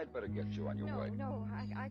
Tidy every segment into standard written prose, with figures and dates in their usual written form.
I'd better get you on your way. No, I...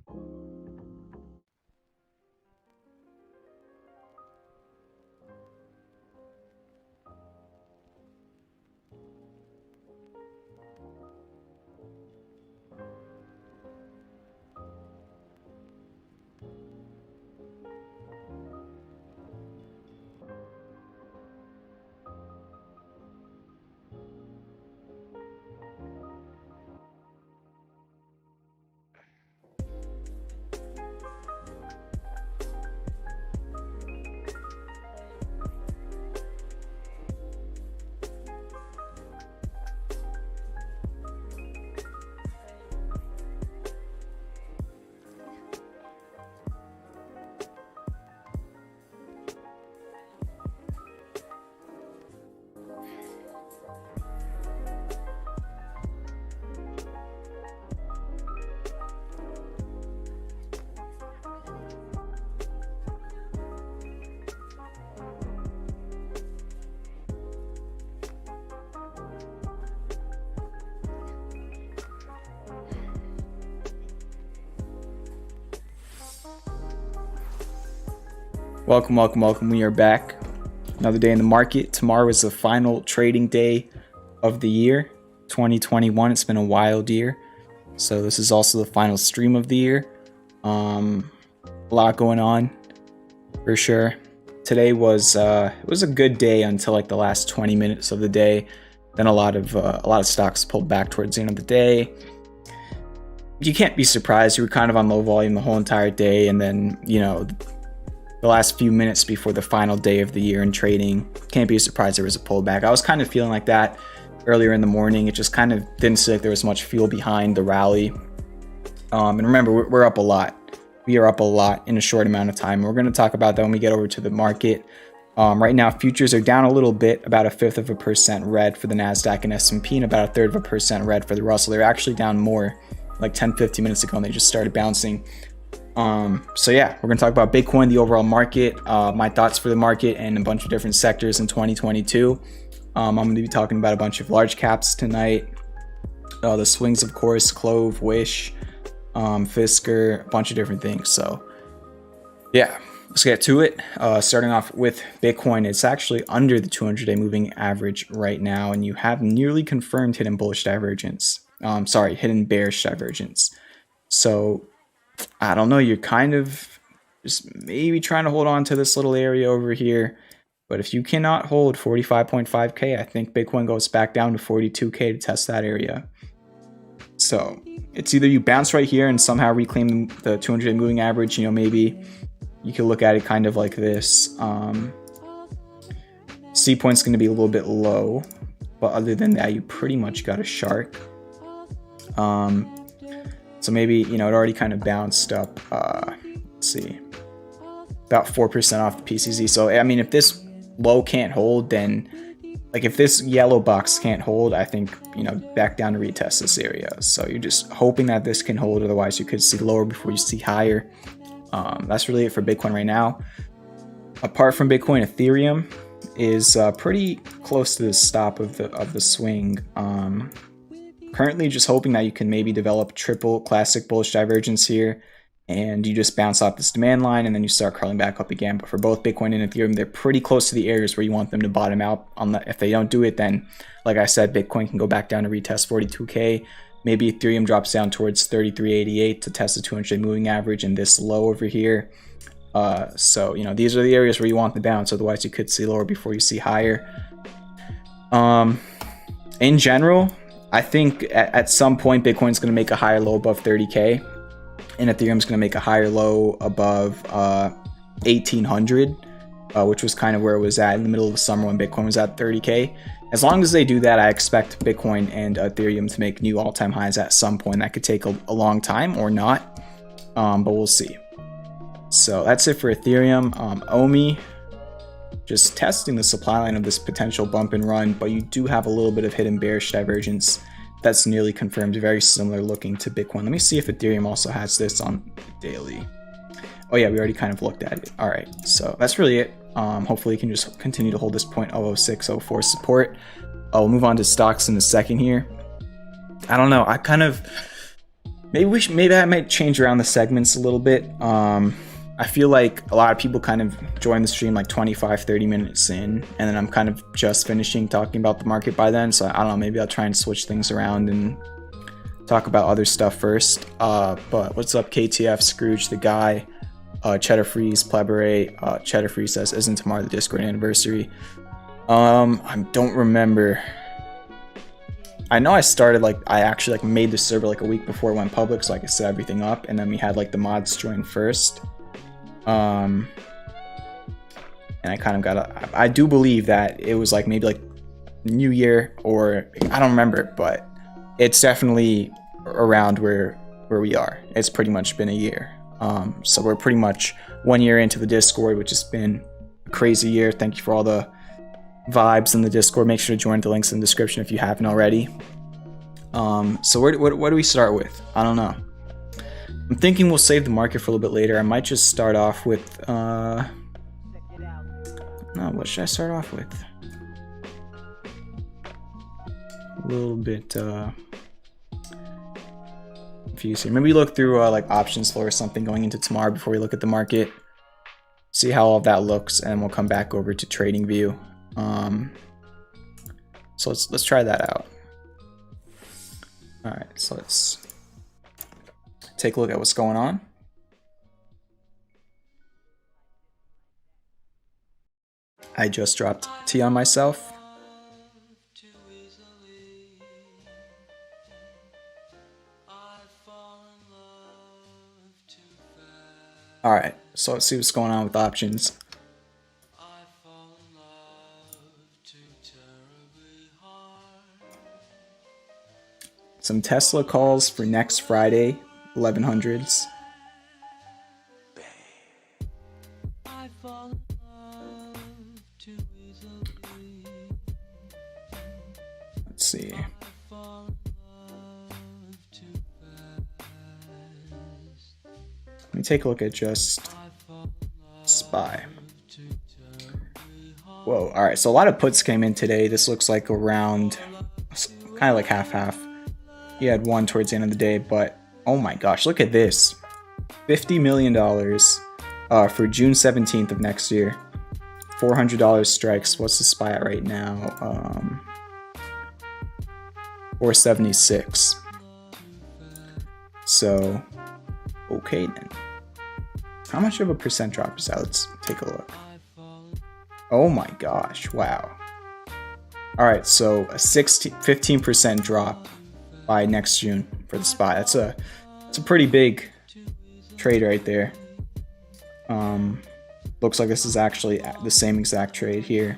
Welcome. We are back. Another day in the market. Tomorrow is the final trading day of the year, 2021. It's been a wild year. So this is also the final stream of the year. A lot going on for sure. Today was it was a good day until like the last 20 minutes of the day. Then a lot of stocks pulled back towards the end of the day. You can't be surprised. You were kind of on low volume the whole entire day, and then, you know, the last few minutes before the final day of the year in trading, can't be surprised there was a pullback. I was kind of feeling like that earlier in the morning. It just kind of didn't seem like there was much fuel behind the rally. And remember, we're up a lot. We are up a lot in a short amount of time. We're going to talk about that when we get over to the market. Right now, futures are down a little bit, about 1/5% red for the NASDAQ and S&P, and about 1/3% red for the Russell. They're actually down more like 10-15 minutes ago, and they just started bouncing. So yeah, we're going to talk about Bitcoin, the overall market, my thoughts for the market, and a bunch of different sectors in 2022. I'm going to be talking about a bunch of large caps tonight. The swings, of course, CLOV, Wish, Fisker, a bunch of different things. So yeah, let's get to it. Starting off with Bitcoin, it's actually under the 200-day moving average right now, and you have nearly confirmed hidden bullish divergence. Hidden bearish divergence. So I don't know, you're kind of just maybe trying to hold on to this little area over here. But if you cannot hold 45.5K, I think Bitcoin goes back down to 42K to test that area. So it's either you bounce right here and somehow reclaim the 200-day moving average. You know, maybe you could look at it kind of like this. C point's going to be a little bit low. But other than that, you pretty much got a shark. So maybe, you know, it already kind of bounced up, let's see, about 4% off the PCZ. So, I mean, if this low can't hold, then, like, if this yellow box can't hold, I think, you know, back down to retest this area. So you're just hoping that this can hold. Otherwise, you could see lower before you see higher. That's really it for Bitcoin right now. Apart from Bitcoin, Ethereum is pretty close to the stop of the swing. Currently just hoping that you can maybe develop triple classic bullish divergence here, and you just bounce off this demand line and then you start crawling back up again. But for both Bitcoin and Ethereum, they're pretty close to the areas where you want them to bottom out. If they don't do it, then, like I said, Bitcoin can go back down to retest 42K. Maybe Ethereum drops down towards 33.88 to test the 200-day moving average and this low over here. So, you know, these are the areas where you want the bounce. Otherwise, you could see lower before you see higher. In general, I think at some point Bitcoin's going to make a higher low above 30K, and Ethereum's going to make a higher low above 1800, which was kind of where it was at in the middle of the summer when Bitcoin was at 30K. As long as they do that, I expect Bitcoin and Ethereum to make new all-time highs at some point. That could take a long time or not, but we'll see. So that's it for Ethereum. OMI, just testing the supply line of this potential bump and run, but you do have a little bit of hidden bearish divergence that's nearly confirmed, very similar looking to Bitcoin. Let me see if Ethereum also has this on the daily. Oh yeah, we already kind of looked at it. All right, so that's really it. Hopefully you can just continue to hold this 0.00604 support. We'll move on to stocks in a second here. I don't know, maybe I might change around the segments a little bit. I feel like a lot of people kind of join the stream like 25-30 minutes in, and then I'm kind of just finishing talking about the market by then. So I don't know, maybe I'll try and switch things around and talk about other stuff first. But what's up, KTF, Scrooge, the guy, Cheddar Freeze, Plebere, Cheddar Freeze says, isn't tomorrow the Discord anniversary? I don't remember. I know I started, like, I actually, like, made the server, like, a week before it went public, so I could set everything up, and then we had, like, the mods join first. And I kind of got I do believe that it was, like, maybe, like, New Year, or, I don't remember, but it's definitely around where we are. It's pretty much been a year. So we're pretty much 1 year into the Discord, which has been a crazy year. Thank you for all the vibes in the Discord. Make sure to join the links in the description if you haven't already. So what do we start with? I don't know. I'm thinking we'll save the market for a little bit later. I might just start off with no, what should I start off with? A little bit confusing. Maybe look through like options flow or something going into tomorrow before we look at the market. See how all of that looks, and we'll come back over to trading view. So let's try that out. All right, so let's take a look at what's going on. I just dropped T on myself. All right, so let's see what's going on with options. Some Tesla calls for next Friday, 1100s. Let's see. Let me take a look at just SPY. Whoa, all right, so a lot of puts came in today. This looks like around, kind of like half-half. He had one towards the end of the day, but oh my gosh, look at this. $50 million for June 17th of next year. $400 strikes. What's the SPY at right now? 476. So, okay then. How much of a percent drop is that? Let's take a look. Oh my gosh, wow. All right, so a 15% drop by next June for the SPY. That's a pretty big trade right there. Looks like this is actually the same exact trade here.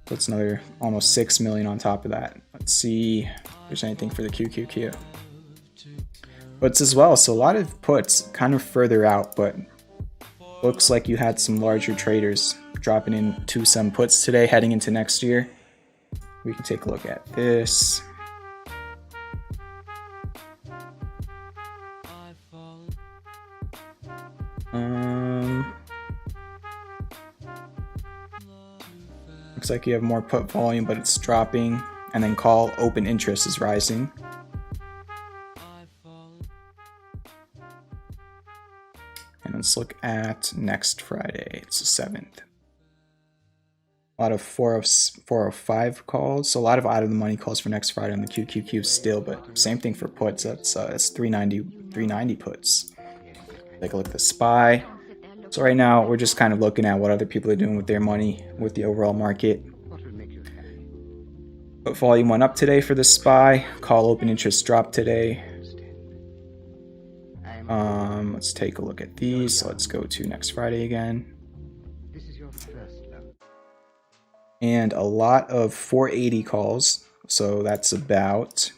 So it's another almost 6 million on top of that. Let's see if there's anything for the QQQ. Puts as well, so a lot of puts kind of further out, but looks like you had some larger traders dropping into some puts today heading into next year. We can take a look at this. Looks like you have more put volume, but it's dropping, and then call open interest is rising. And let's look at next Friday. It's the 7th. A lot of 405 calls, so a lot of out of the money calls for next Friday on the QQQ still, but same thing for puts. That's 390 puts. Take a look at the SPY. So right now we're just kind of looking at what other people are doing with their money with the overall market. Put volume went up today for the SPY. Call open interest dropped today. Let's take a look at these. So let's go to next Friday again. And a lot of 480 calls. So that's about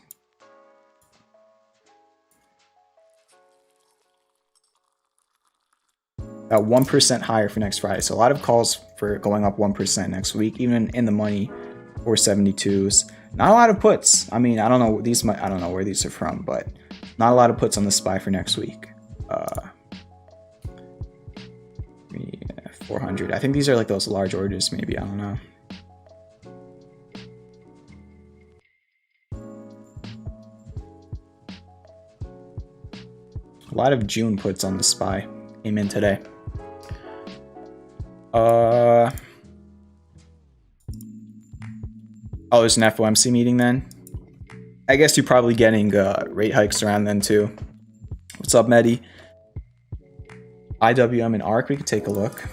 1% higher for next Friday. So a lot of calls for going up 1% next week, even in the money, 472s. Not a lot of puts. I mean, I don't know where these are from, but not a lot of puts on the SPY for next week. 400. I think these are like those large orders, maybe. I don't know. lot of June puts on the SPY came in today. Oh, there's an FOMC meeting then. I guess you're probably getting rate hikes around then too. What's up, Medi? IWM and ARK, we could take a look.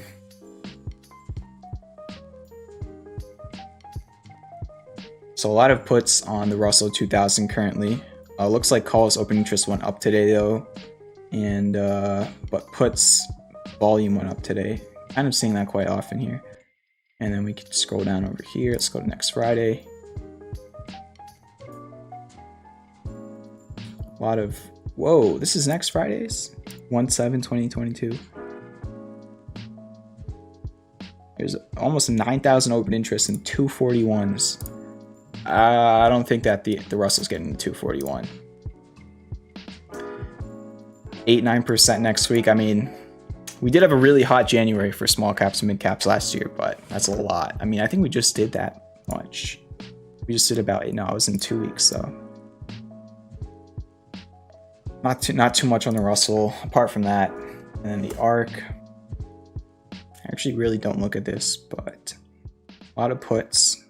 So a lot of puts on the Russell 2000 currently. Looks like calls open interest went up today though, and but puts volume went up today. Kind of seeing that quite often here. And then we can scroll down over here. Let's go to next Friday. A lot of, whoa, this is next Friday's 1/7/2022. There's almost 9,000 open interest in 241s. I don't think that the Russell's getting to 241. 8-9% next week. I mean, we did have a really hot January for small caps and mid caps last year, but that's a lot. I mean, I think we just did that much. We just did about 8. No, it was in 2 weeks, so not too much on the Russell. Apart from that, and then the ARK. I actually really don't look at this, but a lot of puts.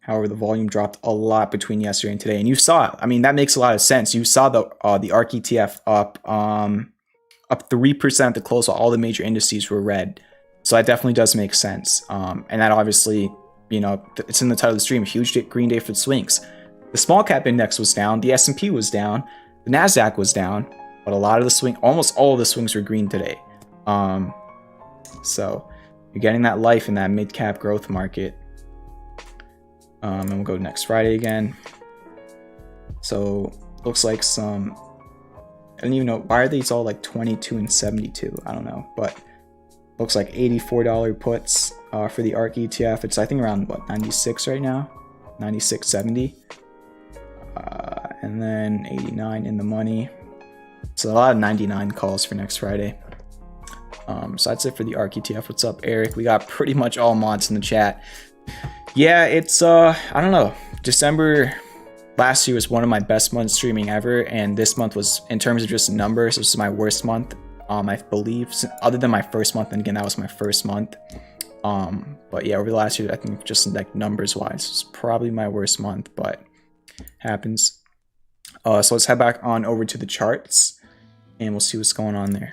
However, the volume dropped a lot between yesterday and today, and you saw it. I mean, that makes a lot of sense. You saw the ARK ETF up 3% at the close, while all the major indices were red. So that definitely does make sense. And that obviously, you know, it's in the title of the stream. A huge green day for the swings. The small cap index was down. The S&P was down. The Nasdaq was down. But a lot of the almost all of the swings were green today. So you're getting that life in that mid cap growth market. And we'll go next Friday again. So looks like some, I don't even know, why are these all like 22 and 72? I don't know, but looks like $84 puts for the ARK ETF. It's, I think, around what, 96 right now, 96.70, and then 89 in the money. So a lot of 99 calls for next Friday. So that's it for the ARK ETF. What's up, Eric? We got pretty much all mods in the chat. Yeah, it's I don't know. December last year was one of my best months streaming ever, and this month was, in terms of just numbers, this was my worst month. I believe, other than my first month, and again, that was my first month. But yeah, over the last year, I think just like numbers wise, it's probably my worst month, but happens. So let's head back on over to the charts, and we'll see what's going on there.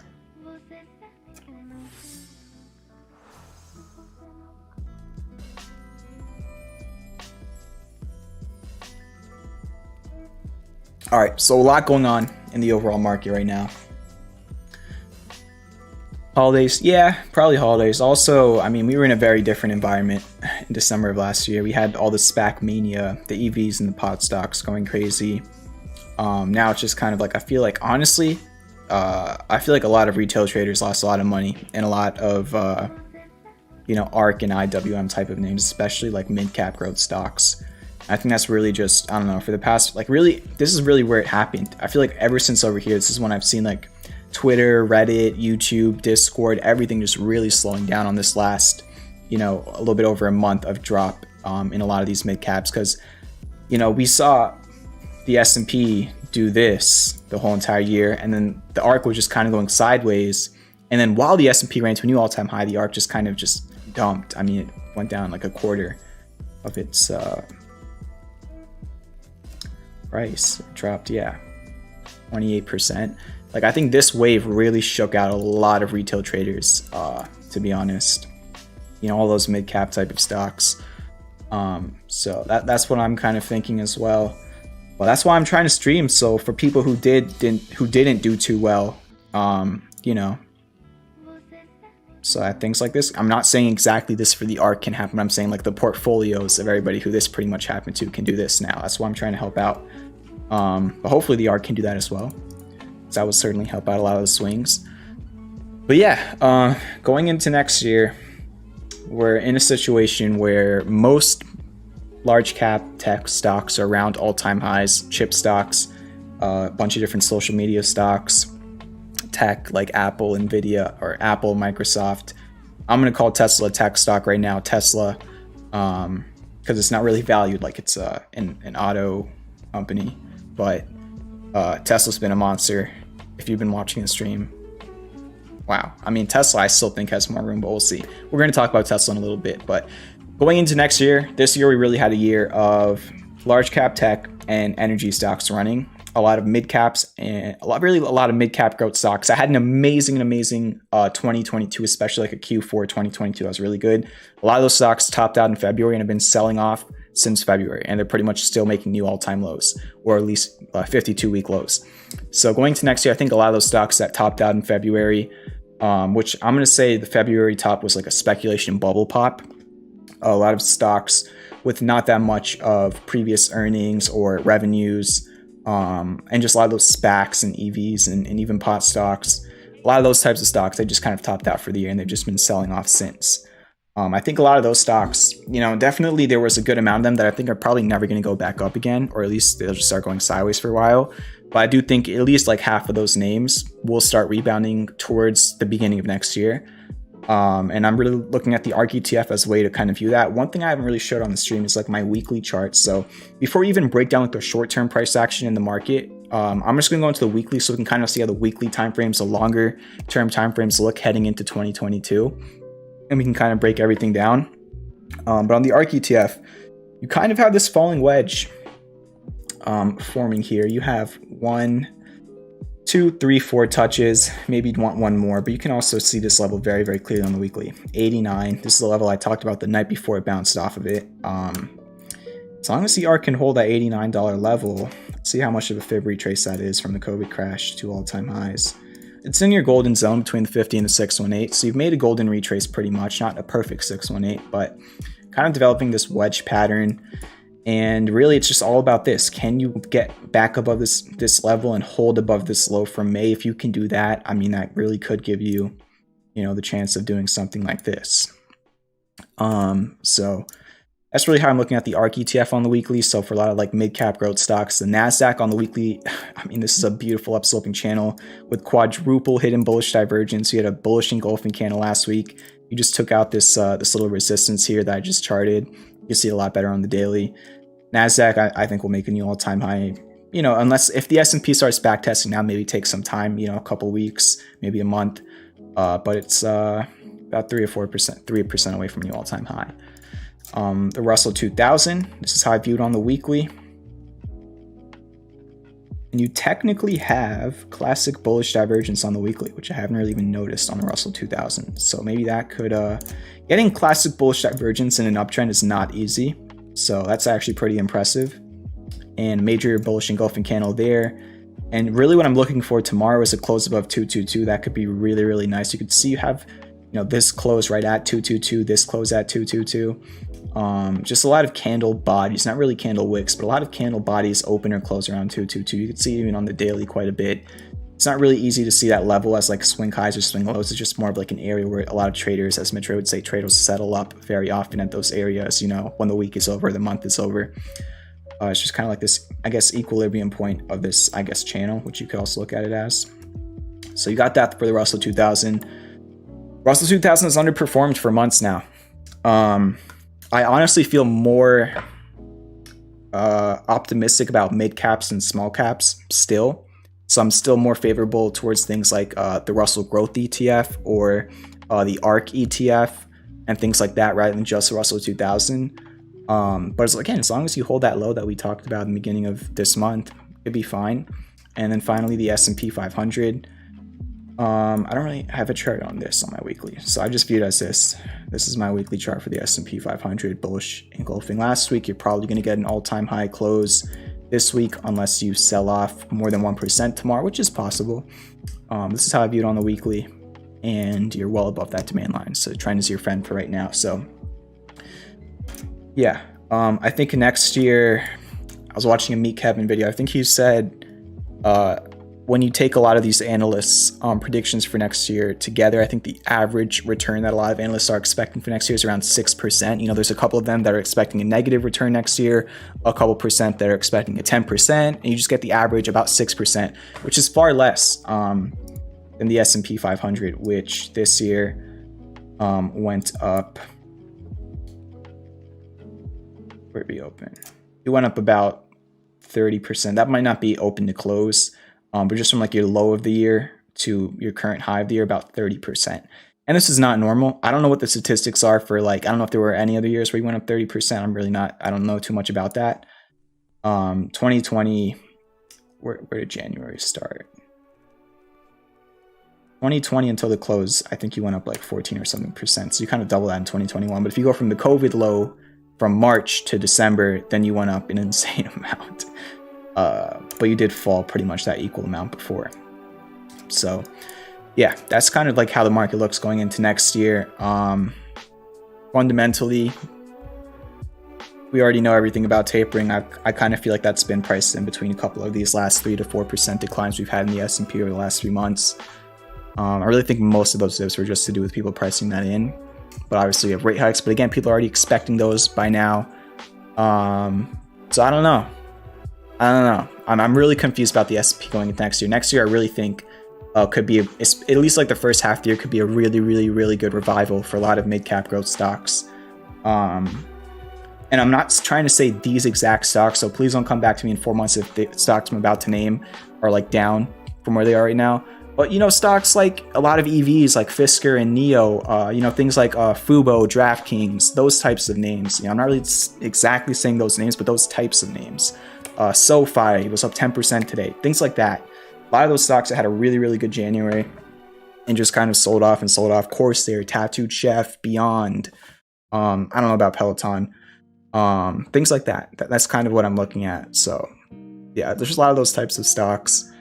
All right, so a lot going on in the overall market right now. Holidays, yeah, probably holidays. Also, I mean, we were in a very different environment in December of last year. We had all the SPAC mania, the EVs and the pot stocks going crazy. Now it's just kind of like, I feel like, honestly, I feel like a lot of retail traders lost a lot of money, and a lot of, you know, ARK and IWM type of names, especially like mid-cap growth stocks. I think that's really just, I don't know, for the past, like, really, this is really where it happened. I feel like ever since over here, this is when I've seen like Twitter, Reddit, YouTube, Discord, everything just really slowing down on this last, you know, a little bit over a month of drop in a lot of these mid caps. Because, you know, we saw the S&P do this the whole entire year, and then the ARK was just kind of going sideways. And then while the S&P ran to a new all-time high, the ARK just kind of just dumped. I mean, it went down like a quarter of its price. It dropped, yeah, 28%. Like, I think this wave really shook out a lot of retail traders, to be honest. You know, all those mid-cap type of stocks. So that's what I'm kind of thinking as well. Well, that's why I'm trying to stream. So for people who didn't do too well, you know, so at things like this, I'm not saying exactly this for the ARK can happen. I'm saying like the portfolios of everybody who this pretty much happened to can do this now. That's why I'm trying to help out. But hopefully the ARK can do that as well. So that would certainly help out a lot of the swings. But yeah, going into next year, we're in a situation where most large cap tech stocks are around all-time highs, chip stocks, a bunch of different social media stocks, tech like Apple, NVIDIA, or Apple, Microsoft. I'm going to call Tesla a tech stock right now, Tesla, because it's not really valued like it's an auto company. But Tesla's been a monster. if you've been watching the stream. Wow. I mean, Tesla, I still think has more room, but we'll see. We're going to talk about Tesla in a little bit. But going into next year, this year we really had a year of large cap tech and energy stocks running. A lot of mid caps and a lot of mid cap growth stocks. I had an amazing 2022, especially like a Q4 2022. That was really good. A lot of those stocks topped out in February and have been selling off since February, and they're pretty much still making new all-time lows, or at least 52-week lows. So going to next year, I think a lot of those stocks that topped out in February, which I'm going to say the February top was like a speculation bubble pop. A lot of stocks with not that much of previous earnings or revenues, and just a lot of those SPACs and EVs and even pot stocks. A lot of those types of stocks, they just kind of topped out for the year, and they've just been selling off since. I think a lot of those stocks, definitely there was a good amount of them that I think are probably never going to go back up again, or at least they'll just start going sideways for a while. But I do think at least like half of those names will start rebounding towards the beginning of next year. And I'm really looking at the ARK ETF as a way to kind of view that. One thing I haven't really showed on the stream is like my weekly charts. So before we even break down like the short-term price action in the market, I'm just going to go into the weekly so we can kind of see how the weekly timeframes, the longer term timeframes look heading into 2022. And we can kind of break everything down. But on the ARK ETF, you kind of have this falling wedge forming here. You have 1, 2, 3, 4 touches. Maybe you'd want one more, but you can also see this level very, very clearly on the weekly. 89. This is the level I talked about the night before it bounced off of it. As long as the ARK can hold that $89 level, let's see how much of a fib retrace that is from the COVID crash to all-time highs. It's in your golden zone between the 50 and the 618. So you've made a golden retrace pretty much, not a perfect 618, but kind of developing this wedge pattern. And really, it's just all about this. Can you get back above this level and hold above this low from May? If you can do that, I mean, that really could give you, the chance of doing something like this. So that's really how I'm looking at the ARK ETF on the weekly. So for a lot of like mid-cap growth stocks, the NASDAQ on the weekly, I mean, this is a beautiful upsloping channel with quadruple hidden bullish divergence. You had a bullish engulfing candle last week. You just took out this little resistance here that I just charted. You see it a lot better on the daily. NASDAQ, I think will make a new all-time high, unless if the S&P starts backtesting now, maybe take some time, a couple weeks, maybe a month. But it's about 3 or 4%, 3% away from new all-time high. The Russell 2000, this is how I viewed on the weekly. And you technically have classic bullish divergence on the weekly, which I haven't really even noticed on the Russell 2000. So maybe that could, getting classic bullish divergence in an uptrend is not easy. So that's actually pretty impressive. And major bullish engulfing candle there. And really what I'm looking for tomorrow is a close above 222. That could be really, really nice. You could see you have, this close right at 222, this close at 222. Just a lot of candle bodies, not really candle wicks, but a lot of candle bodies open or close around 222. You can see even on the daily quite a bit. It's not really easy to see that level as like swing highs or swing lows. It's just more of like an area where a lot of traders, as Mitch Ray would say, traders settle up very often at those areas, when the week is over, the month is over. It's just kind of like this, I guess, equilibrium point of this, I guess, channel, which you could also look at it as. So you got that for the Russell 2000. Russell 2000 has underperformed for months now. I honestly feel more optimistic about mid caps and small caps still. So I'm still more favorable towards things like the Russell Growth ETF or the ARK ETF and things like that rather than just the Russell 2000. But again, as long as you hold that low that we talked about in the beginning of this month, it'd be fine. And then finally, the S&P 500. I don't really have a chart on this on my weekly, so I just view it as this. This is my weekly chart for the S&P 500, bullish engulfing last week. You're probably going to get an all-time high close this week unless you sell off more than 1% tomorrow, which is possible. This is how I view it on the weekly, and you're well above that demand line, so trend is your friend for right now. So yeah, I think next year, I was watching a Meet Kevin video. I think he said when you take a lot of these analysts' predictions for next year together, I think the average return that a lot of analysts are expecting for next year is around 6%. There's a couple of them that are expecting a negative return next year, a couple percent that are expecting a 10%, and you just get the average about 6%, which is far less than the S&P 500, which this year went up. Where'd it be open? It went up about 30%. That might not be open to close. but just from like your low of the year to your current high of the year, about 30%. And this is not normal. I don't know what the statistics are for, like, I don't know if there were any other years where you went up 30%. I don't know too much about that. 2020, where did January start? 2020 until the close, I think you went up like 14 or something percent. So you kind of double that in 2021. But if you go from the COVID low from March to December, then you went up an insane amount. But you did fall pretty much that equal amount before. So yeah, that's kind of like how the market looks going into next year. Fundamentally, we already know everything about tapering. I kind of feel like that's been priced in between a couple of these last 3 to 4% declines we've had in the S&P over the last 3 months. I really think most of those dips were just to do with people pricing that in. But obviously we have rate hikes. But again, people are already expecting those by now. So I don't know. I'm really confused about the S&P going into next year. Next year, I really think could be, at least like the first half of the year, could be a really, really, really good revival for a lot of mid-cap growth stocks. And I'm not trying to say these exact stocks, so please don't come back to me in 4 months if the stocks I'm about to name are like down from where they are right now. But, you know, stocks like a lot of EVs like Fisker and NIO, you know, things like FUBO, DraftKings, those types of names. You know, I'm not really exactly saying those names, but those types of names. SOFI was up 10% today, things like that. A lot of those stocks that had a really, really good January and just kind of sold off. Corsair, Tattooed Chef, BYND. I don't know about Peloton. Things like that. That's kind of what I'm looking at. So yeah, there's just a lot of those types of stocks.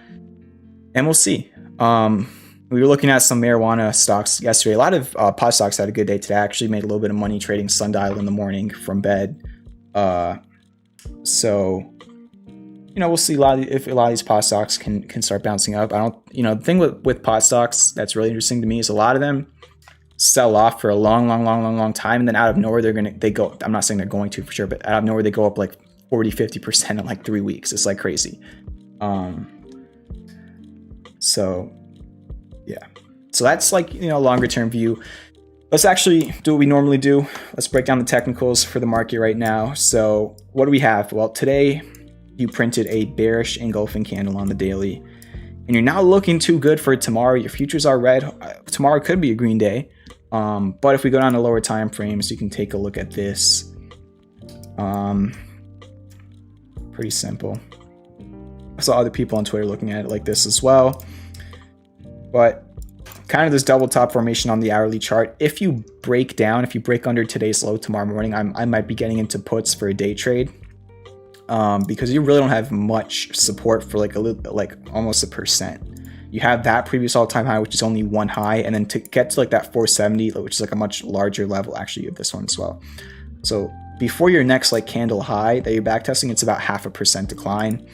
And we'll see. We were looking at some marijuana stocks yesterday. A lot of pot stocks had a good day today. I actually made a little bit of money trading Sundial in the morning from bed. So, you know, we'll see if a lot of these pot stocks can start bouncing up. The thing with pot stocks that's really interesting to me is a lot of them sell off for a long time, and then out of nowhere they go. I'm not saying they're going to for sure, but out of nowhere they go up like 40-50% in like 3 weeks. It's like crazy. So yeah, so that's like, you know, longer term view. Let's actually do what we normally do. Let's break down the technicals for the market right now. So what do we have? Well, today you printed a bearish engulfing candle on the daily, and you're not looking too good for tomorrow. Your futures are red. Tomorrow could be a green day. But if we go down to lower time frames, you can take a look at this. Pretty simple. I saw other people on Twitter looking at it like this as well. But kind of this double top formation on the hourly chart. If you break under today's low tomorrow morning, I might be getting into puts for a day trade. Because you really don't have much support for like almost 1%. You have that previous all-time high, which is only one high, and then to get to like that 470, which is like a much larger level. Actually, you have this one as well. So before your next like candle high that you're backtesting, it's about 0.5% decline.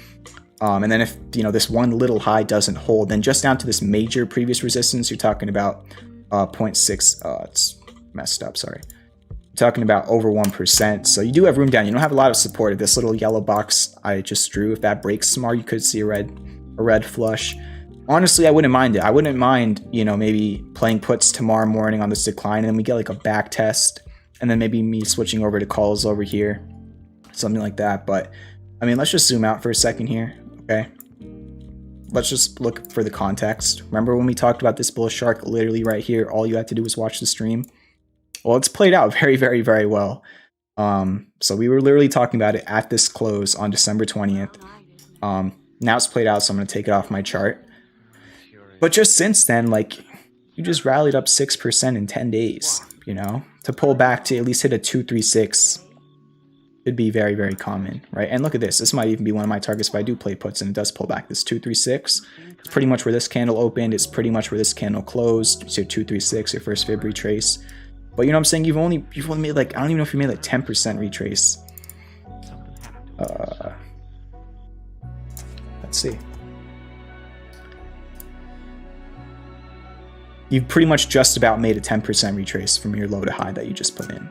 And then if, you know, this one little high doesn't hold, then just down to this major previous resistance, you're talking about 0.6. It's messed up. Sorry. Talking about over 1%. So you do have room down. You don't have a lot of support. If this little yellow box I just drew, if that breaks tomorrow, you could see a red flush. Honestly, I wouldn't mind it. I wouldn't mind, you know, maybe playing puts tomorrow morning on this decline, and then we get like a back test, and then maybe me switching over to calls over here, something like that. But I mean, let's just zoom out for a second here. Okay, let's just look for the context. Remember when we talked about this bull shark literally right here? All you had to do was watch the stream. Well, it's played out very, very, very well. So we were literally talking about it at this close on December 20th. Now it's played out, so I'm going to take it off my chart. But just since then, like, you just rallied up 6% in 10 days, you know? To pull back to at least hit a 236 could be very, very common, right? And look at this. This might even be one of my targets if I do play puts and it does pull back. This 236, it's pretty much where this candle opened. It's pretty much where this candle closed. So 236, your first fib retrace. But you know what I'm saying? You've only made like, I don't even know if you made like 10% retrace. Let's see. You've pretty much just about made a 10% retrace from your low to high that you just put in.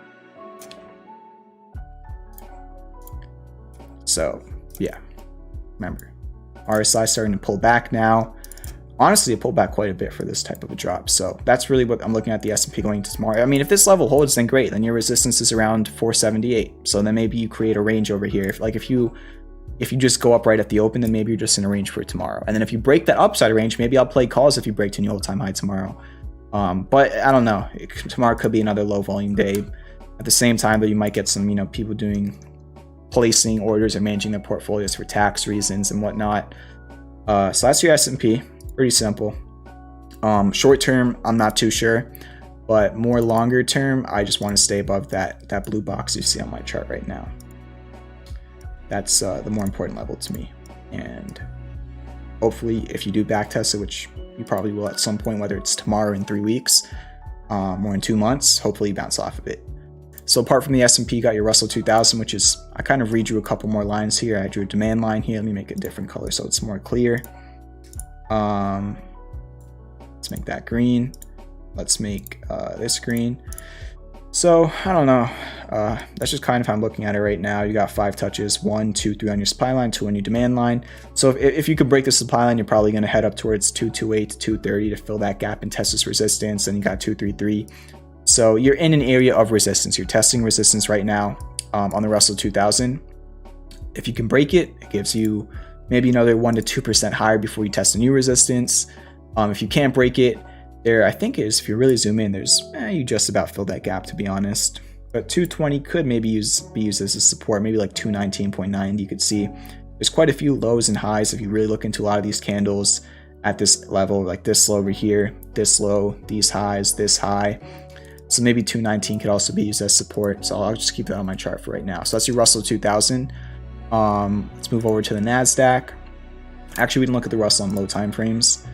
So yeah, remember, RSI starting to pull back now. Honestly, it pulled back quite a bit for this type of a drop. So that's really what I'm looking at the S&P going into tomorrow. I mean, if this level holds, then great. Then your resistance is around 478. So then maybe you create a range over here. If you if you just go up right at the open, then maybe you're just in a range for tomorrow. And then if you break that upside range, maybe I'll play calls if you break to new all-time high tomorrow. But I don't know. Tomorrow could be another low volume day. At the same time, though, you might get some, people placing orders or managing their portfolios for tax reasons and whatnot. So that's your S&P. Pretty simple. Short term, I'm not too sure, but more longer term, I just want to stay above that blue box you see on my chart right now. That's the more important level to me. And hopefully, if you do backtest it, which you probably will at some point, whether it's tomorrow, in 3 weeks, or in 2 months, hopefully you bounce off of it. So apart from the S&P, you got your Russell 2000, which is, I kind of redrew a couple more lines here. I drew a demand line here. Let me make a different color so it's more clear. Let's make that green. Let's make this green. So I don't know. That's just kind of how I'm looking at it right now. You got 5 touches, 1, 2, 3 on your supply line, 2 on your demand line. So if you could break the supply line, you're probably going to head up towards 228 to 230 to fill that gap and test this resistance. Then you got 233. So you're in an area of resistance. You're testing resistance right now on the Russell 2000. If you can break it, it gives you maybe another 1 to 2% higher before you test a new resistance. If you can't break it, there I think is, if you really zoom in, there's you just about filled that gap, to be honest. But 220 could maybe be used as a support, maybe like 219.9. You could see there's quite a few lows and highs if you really look into a lot of these candles at this level, like this low over here, this low, these highs, this high. So maybe 219 could also be used as support. So I'll just keep that on my chart for right now. So that's your Russell 2000. Let's move over to the NASDAQ. Actually, we didn't look at the Russell on low time frames.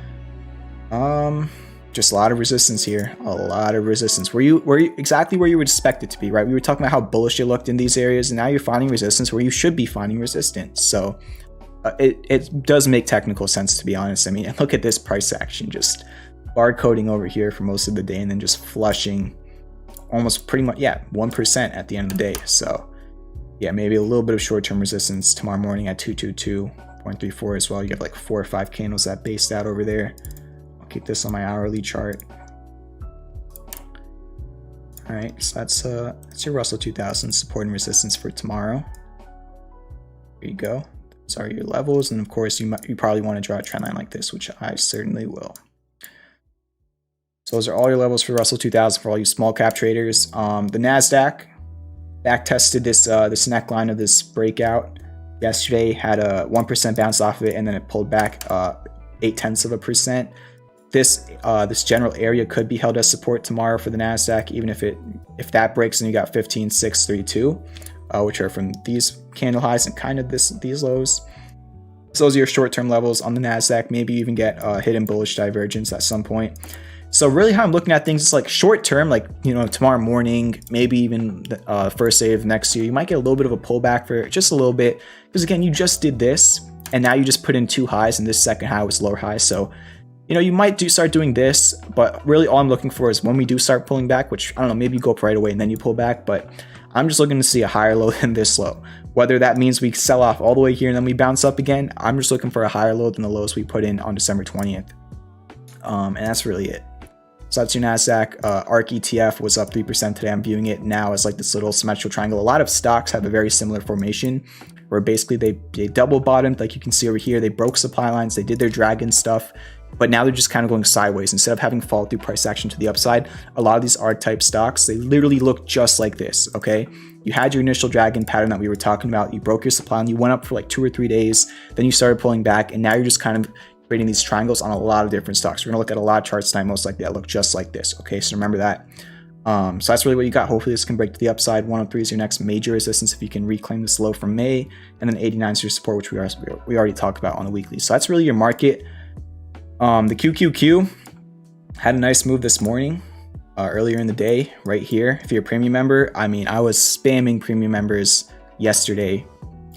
Just a lot of resistance here. A lot of resistance. Were you exactly where you would expect it to be, right? We were talking about how bullish it looked in these areas, and now you're finding resistance where you should be finding resistance. So it does make technical sense, to be honest. I mean, look at this price action, just barcoding over here for most of the day and then just flushing almost pretty much, 1% at the end of the day. So yeah, maybe a little bit of short-term resistance tomorrow morning at 222.34 as well. You have like 4 or 5 candles that based out over there. I'll keep this on my hourly chart. All right, so that's your Russell 2000 support and resistance for tomorrow. There you go. Those are your levels, and of course you probably want to draw a trend line like this, which I certainly will. So those are all your levels for Russell 2000 for all you small cap traders. The NASDAQ back tested this neckline of this breakout yesterday, had a 1% bounce off of it, and then it pulled back 0.8%. This general area could be held as support tomorrow for the NASDAQ, even if that breaks, and you got 15,632, which are from these candle highs and kind of these lows. So those are your short-term levels on the NASDAQ. Maybe you even get hidden bullish divergence at some point. So really how I'm looking at things is like short term, like, tomorrow morning, maybe even the first day of next year, you might get a little bit of a pullback for just a little bit. Because again, you just did this and now you just put in 2 highs and this second high was lower high. So, you might start doing this, but really all I'm looking for is when we do start pulling back, which I don't know, maybe you go up right away and then you pull back, but I'm just looking to see a higher low than this low. Whether that means we sell off all the way here and then we bounce up again, I'm just looking for a higher low than the lows we put in on December 20th. And that's really it. So that's your NASDAQ. ARK ETF was up 3% today. I'm viewing it now as like this little symmetrical triangle. A lot of stocks have a very similar formation where basically they double bottomed, like you can see over here. They broke supply lines, they did their dragon stuff, but now they're just kind of going sideways. Instead of having fall through price action to the upside, a lot of these ARK type stocks, they literally look just like this, okay? You had your initial dragon pattern that we were talking about. You broke your supply line, you went up for like 2 or 3 days, then you started pulling back, and now you're just kind of creating these triangles on a lot of different stocks. We're gonna look at a lot of charts tonight, most likely that look just like this. Okay, so remember that. So that's really what you got. Hopefully this can break to the upside. 103 is your next major resistance if you can reclaim this low from May, and then 89 is your support, which we already talked about on the weekly. So that's really your market. The QQQ had a nice move this morning, earlier in the day, right here. If you're a premium member, I mean, I was spamming premium members yesterday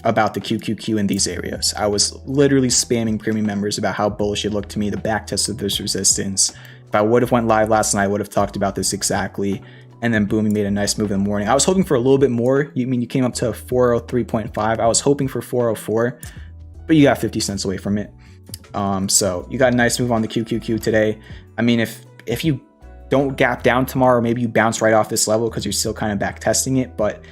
about the QQQ in these areas. I was literally spamming premium members about how bullish it looked to me, the back test of this resistance. If I would have went live last night, I would have talked about this exactly. And then boom, he made a nice move in the morning. I was hoping for a little bit more. You came up to 403.5. I was hoping for 404, but you got 50 cents away from it. So you got a nice move on the QQQ today. I mean, if you don't gap down tomorrow, maybe you bounce right off this level because you're still kind of back testing it. But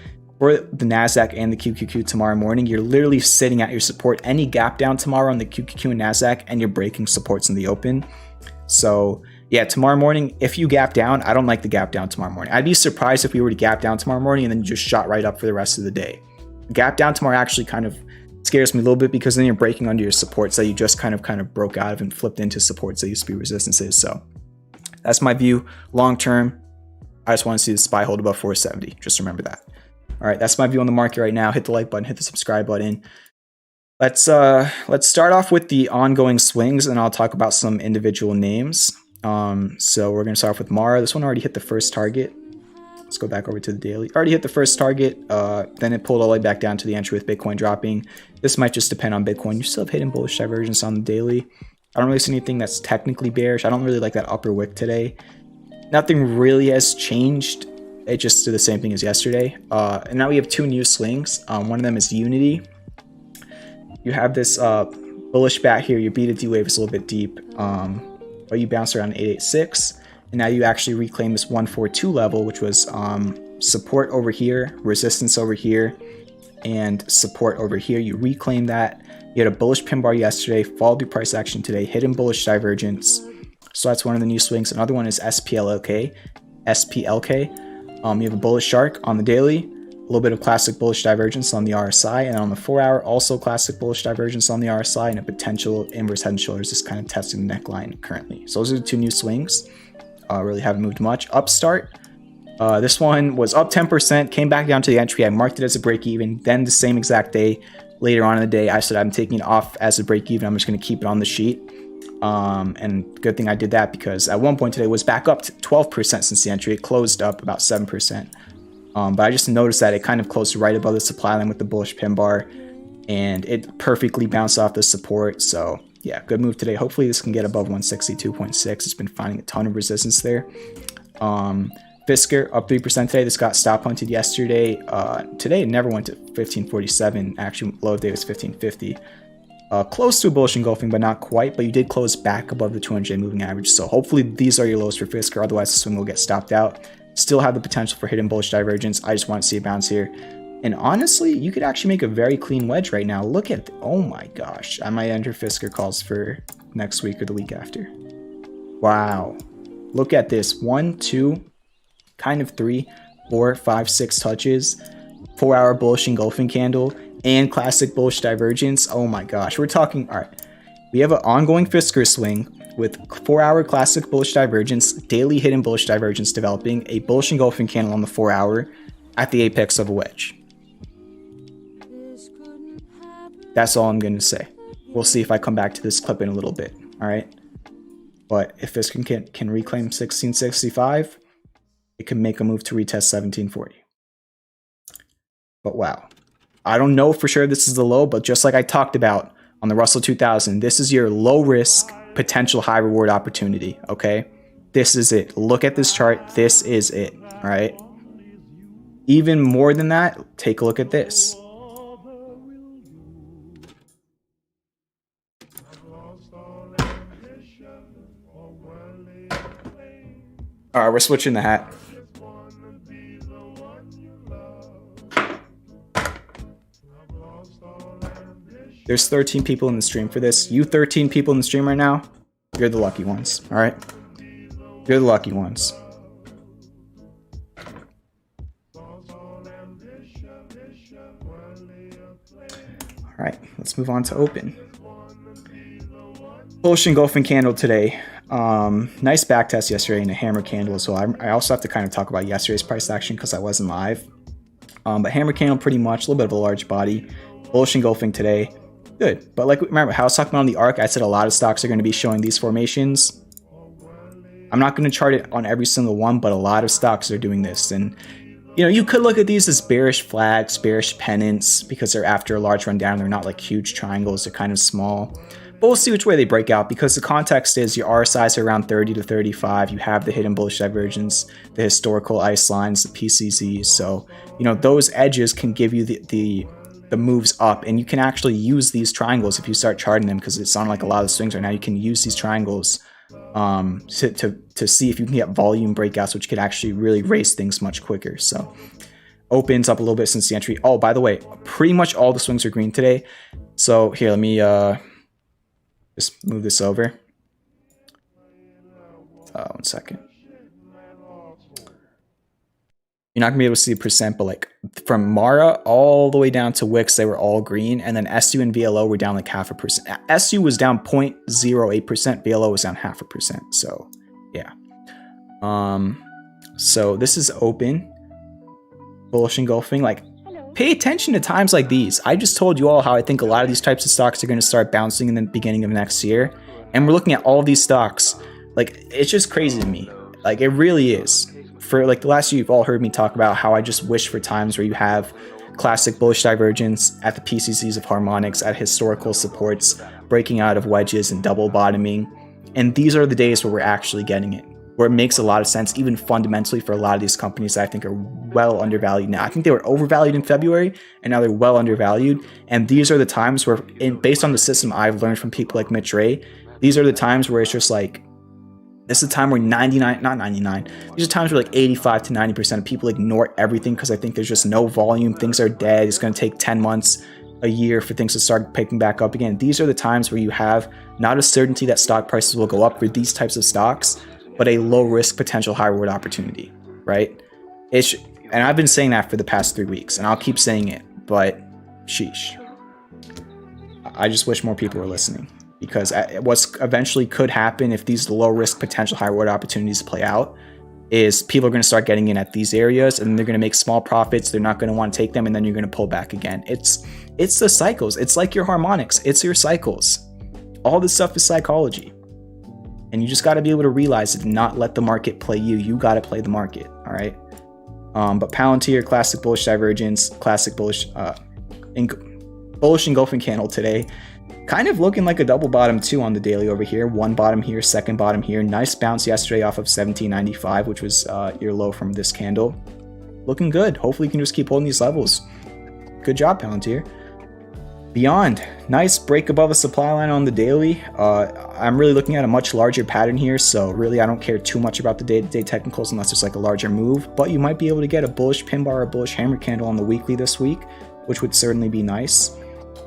for the NASDAQ and the QQQ tomorrow morning, you're literally sitting at your support. Any gap down tomorrow on the QQQ and NASDAQ, and you're breaking supports in the open. So yeah, tomorrow morning, if you gap down, I don't like the gap down tomorrow morning. I'd be surprised if we were to gap down tomorrow morning and then just shot right up for the rest of the day. Gap down tomorrow actually kind of scares me a little bit, because then you're breaking under your supports that you just kind of broke out of and flipped into supports that used to be resistances. So that's my view long term. I just want to see the SPY hold above 470. Just remember that. All right, that's my view on the market right now. Hit the like button, hit the subscribe button. Let's start off with the ongoing swings, and I'll talk about some individual names. So we're going to start off with Mara. This one already hit the first target. Let's go back over to the daily. Already hit the first target. Then it pulled all the way back down to the entry with Bitcoin dropping. This might just depend on Bitcoin. You still have hidden bullish divergence on the daily. I don't really see anything that's technically bearish. I don't really like that upper wick today. Nothing really has changed. It just did the same thing as yesterday. And now we have two new swings. One of them is Unity. You have this bullish bat here. Your beta D wave is a little bit deep, but you bounce around 886. And now you actually reclaim this 142 level, which was support over here, resistance over here, and support over here. You reclaim that. You had a bullish pin bar yesterday, followed through price action today, hidden bullish divergence. So that's one of the new swings. Another one is SPLK. You have a bullish shark on the daily, a little bit of classic bullish divergence on the RSI, and on the 4 hour, also classic bullish divergence on the RSI, and a potential inverse head and shoulders just kind of testing the neckline currently. So those are the two new swings. Really haven't moved much. Upstart, this one was up 10%, came back down to the entry. I marked it as a break even. Then the same exact day, later on in the day, I said I'm taking it off as a break even. I'm just going to keep it on the sheet. And good thing I did that, because at one point today it was back up to 12% since the entry. It closed up about 7%. But I just noticed that it kind of closed right above the supply line with the bullish pin bar, and it perfectly bounced off the support. So yeah, good move today. Hopefully this can get above 162.6. It's been finding a ton of resistance there. Fisker up 3% today. This got stop hunted yesterday. Today it never went to 1547. Actually, low of the day was 1550. Close to a bullish engulfing, but not quite. But you did close back above the 200-day moving average. So hopefully these are your lows for Fisker. Otherwise, the swing will get stopped out. Still have the potential for hidden bullish divergence. I just want to see a bounce here. And honestly, you could actually make a very clean wedge right now. Look at, oh my gosh. I might enter Fisker calls for next week or the week after. Wow. Look at this. 1, 2, kind of 3, 4, 5, 6 touches. 4 hour bullish engulfing candle and classic bullish divergence. Oh my gosh. We're talking, all right. We have an ongoing Fisker swing with 4 hour classic bullish divergence, daily hidden bullish divergence developing, a bullish engulfing candle on the 4 hour at the apex of a wedge. That's all I'm going to say. We'll see if I come back to this clip in a little bit. All right. But if this can reclaim 1665, it can make a move to retest 1740. But wow. I don't know for sure this is the low, but just like I talked about on the Russell 2000, this is your low risk, potential high reward opportunity. Okay. This is it. Look at this chart. This is it. All right. Even more than that, take a look at this. All right, we're switching the hat. There's 13 people in the stream for this. You 13 people in the stream right now, you're the lucky ones, all right? You're the lucky ones. All right, let's move on to open. Bullish engulfing candle today. Nice back test yesterday and a hammer candle as well. I also have to kind of talk about yesterday's price action because I wasn't live. But hammer candle pretty much, a little bit of a large body. Bullish engulfing today. Good. But like, remember how I was talking about on the ARC, I said a lot of stocks are going to be showing these formations. I'm not going to chart it on every single one, but a lot of stocks are doing this. And, you know, you could look at these as bearish flags, bearish pennants, because they're after a large rundown. They're not like huge triangles. They're kind of small. But we'll see which way they break out, because the context is your RSIs are around 30 to 35. You have the hidden bullish divergence, the historical ice lines, the PCZs. So, you know, those edges can give you the moves up, and you can actually use these triangles if you start charting them, because it's on like a lot of swings right now. You can use these triangles to see if you can get volume breakouts, which could actually really raise things much quicker. So Opens up a little bit since the entry. Oh, by the way, pretty much all the swings are green today. So here, let me just move this over. 1 second. You're not gonna be able to see the percent, but like from Mara all the way down to Wix, they were all green, and then SU and VLO were down like 0.5%. SU was down 0.08%, VLO was down 0.5%. So yeah. So this is open. Bullish engulfing. Like, pay attention to times like these. I just told you all how I think a lot of these types of stocks are going to start bouncing in the beginning of next year, and we're looking at all these stocks. Like, it's just crazy to me. Like, it really is. For like the last year, you've all heard me talk about how I just wish for times where you have classic bullish divergence at the PCCs of harmonics, at historical supports, breaking out of wedges and double bottoming. And these are the days where we're actually getting it, where it makes a lot of sense, even fundamentally, for a lot of these companies that I think are well undervalued now. I think they were overvalued in February, and now they're well undervalued. And these are the times where, based on the system I've learned from people like Mitch Ray, these are the times where it's just like, this is a time where 99, these are times where like 85 to 90% of people ignore everything because I think there's just no volume. Things are dead. It's going to take 10 months, a year for things to start picking back up again. These are the times where you have not a certainty that stock prices will go up for these types of stocks, but a low risk potential high reward opportunity, right? And I've been saying that for the past 3 weeks, and I'll keep saying it, but sheesh. I just wish more people were listening, because what's eventually could happen if these low risk potential high reward opportunities play out is people are going to start getting in at these areas, and they're going to make small profits. They're not going to want to take them, and then you're going to pull back again. It's the cycles. It's like your harmonics. It's your cycles. All this stuff is psychology. And you just got to be able to realize it and not let the market play you. You got to play the market, all right? But Palantir, classic bullish divergence, classic bullish engulfing candle today. Kind of looking like a double bottom too on the daily over here. One bottom here, second bottom here. Nice bounce yesterday off of 1795, which was your low from this candle. Looking good. Hopefully you can just keep holding these levels. Good job, Palantir. BYND, nice break above a supply line on the daily. I'm really looking at a much larger pattern here, so really I don't care too much about the day-to-day technicals unless it's like a larger move, but you might be able to get a bullish pin bar or bullish hammer candle on the weekly this week, which would certainly be nice.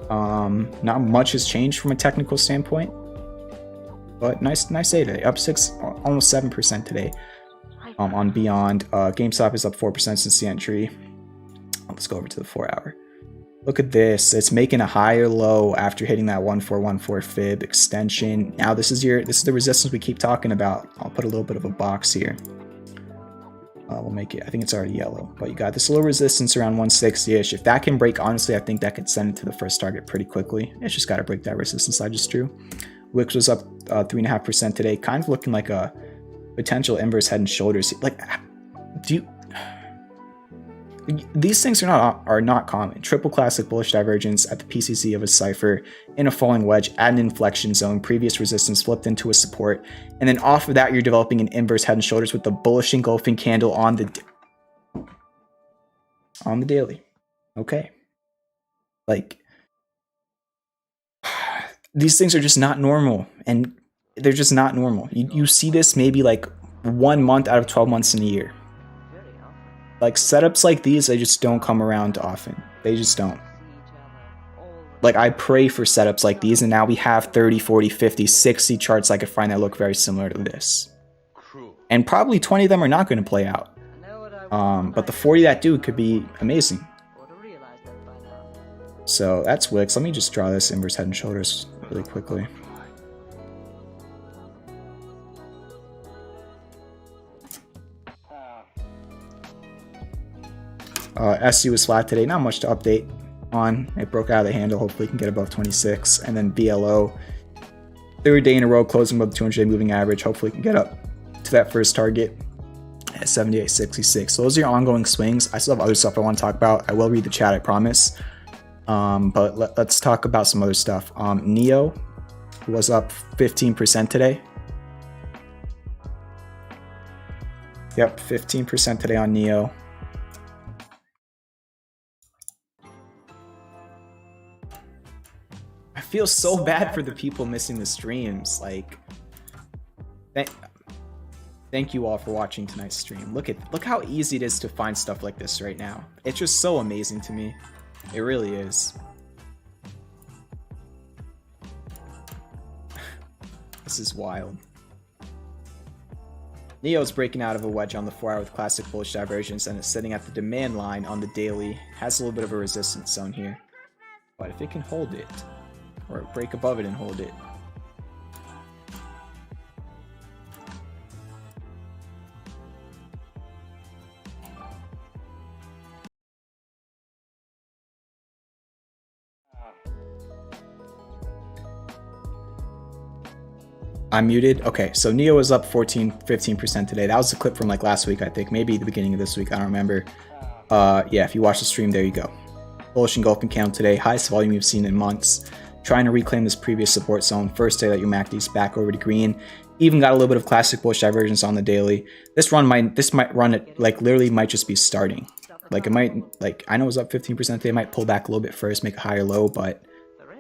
Not much has changed from a technical standpoint, but nice day today. Up 6, almost 7% today on BYND. GameStop is up 4% since the entry. Let's go over to the 4-hour. Look at this. It's making a higher low after hitting that 1414 fib extension. Now this is the resistance we keep talking about. I'll put a little bit of a box here. We'll make it, I think it's already yellow, but you got this little resistance around 160-ish. If that can break, honestly, I think that could send it to the first target pretty quickly. It's just got to break that resistance I just drew. Wix was up 3.5% today, kind of looking like a potential inverse head and shoulders. Like, these things are not common. Triple classic bullish divergence at the PCC of a cipher in a falling wedge at an inflection zone. Previous resistance flipped into a support, and then off of that, you're developing an inverse head and shoulders with the bullish engulfing candle on the daily. Okay, like these things are just not normal, and they're just not normal. You see this maybe like 1 month out of 12 months in a year. Like, setups like these, they just don't come around often. They just don't. Like, I pray for setups like these, and now we have 30, 40, 50, 60 charts I could find that look very similar to this. And probably 20 of them are not going to play out. But the 40 that do could be amazing. So, that's Wix. Let me just draw this inverse head and shoulders really quickly. SU was flat today, not much to update on. It broke out of the handle, hopefully it can get above 26. And then BLO, third day in a row closing above the 200-day moving average, hopefully it can get up to that first target at 78.66. So those are your ongoing swings. I still have other stuff I want to talk about. I will read the chat, I promise. But let's talk about some other stuff. NEO was up 15% today. Yep, 15% today on NEO. I feel so bad for the people missing the streams. Like, Thank you all for watching tonight's stream. Look how easy it is to find stuff like this right now. It's just so amazing to me. It really is. This is wild. Neo's breaking out of a wedge on the 4-hour with classic bullish divergence, and it's sitting at the demand line on the daily. Has a little bit of a resistance zone here. But if it can hold it, or break above it and hold it, I'm muted. Okay, so Neo was up 15% today. That was the clip from like last week, I think. Maybe the beginning of this week, I don't remember. Yeah, if you watch the stream, there you go. Bullish engulfing candle today. Highest volume you've seen in months. Trying to reclaim this previous support zone. First day that your MACD's back over to green. Even got a little bit of classic bullish divergence on the daily. This might run it, like literally might just be starting. Like it might, like I know it was up 15% today. It might pull back a little bit first, make a higher low, but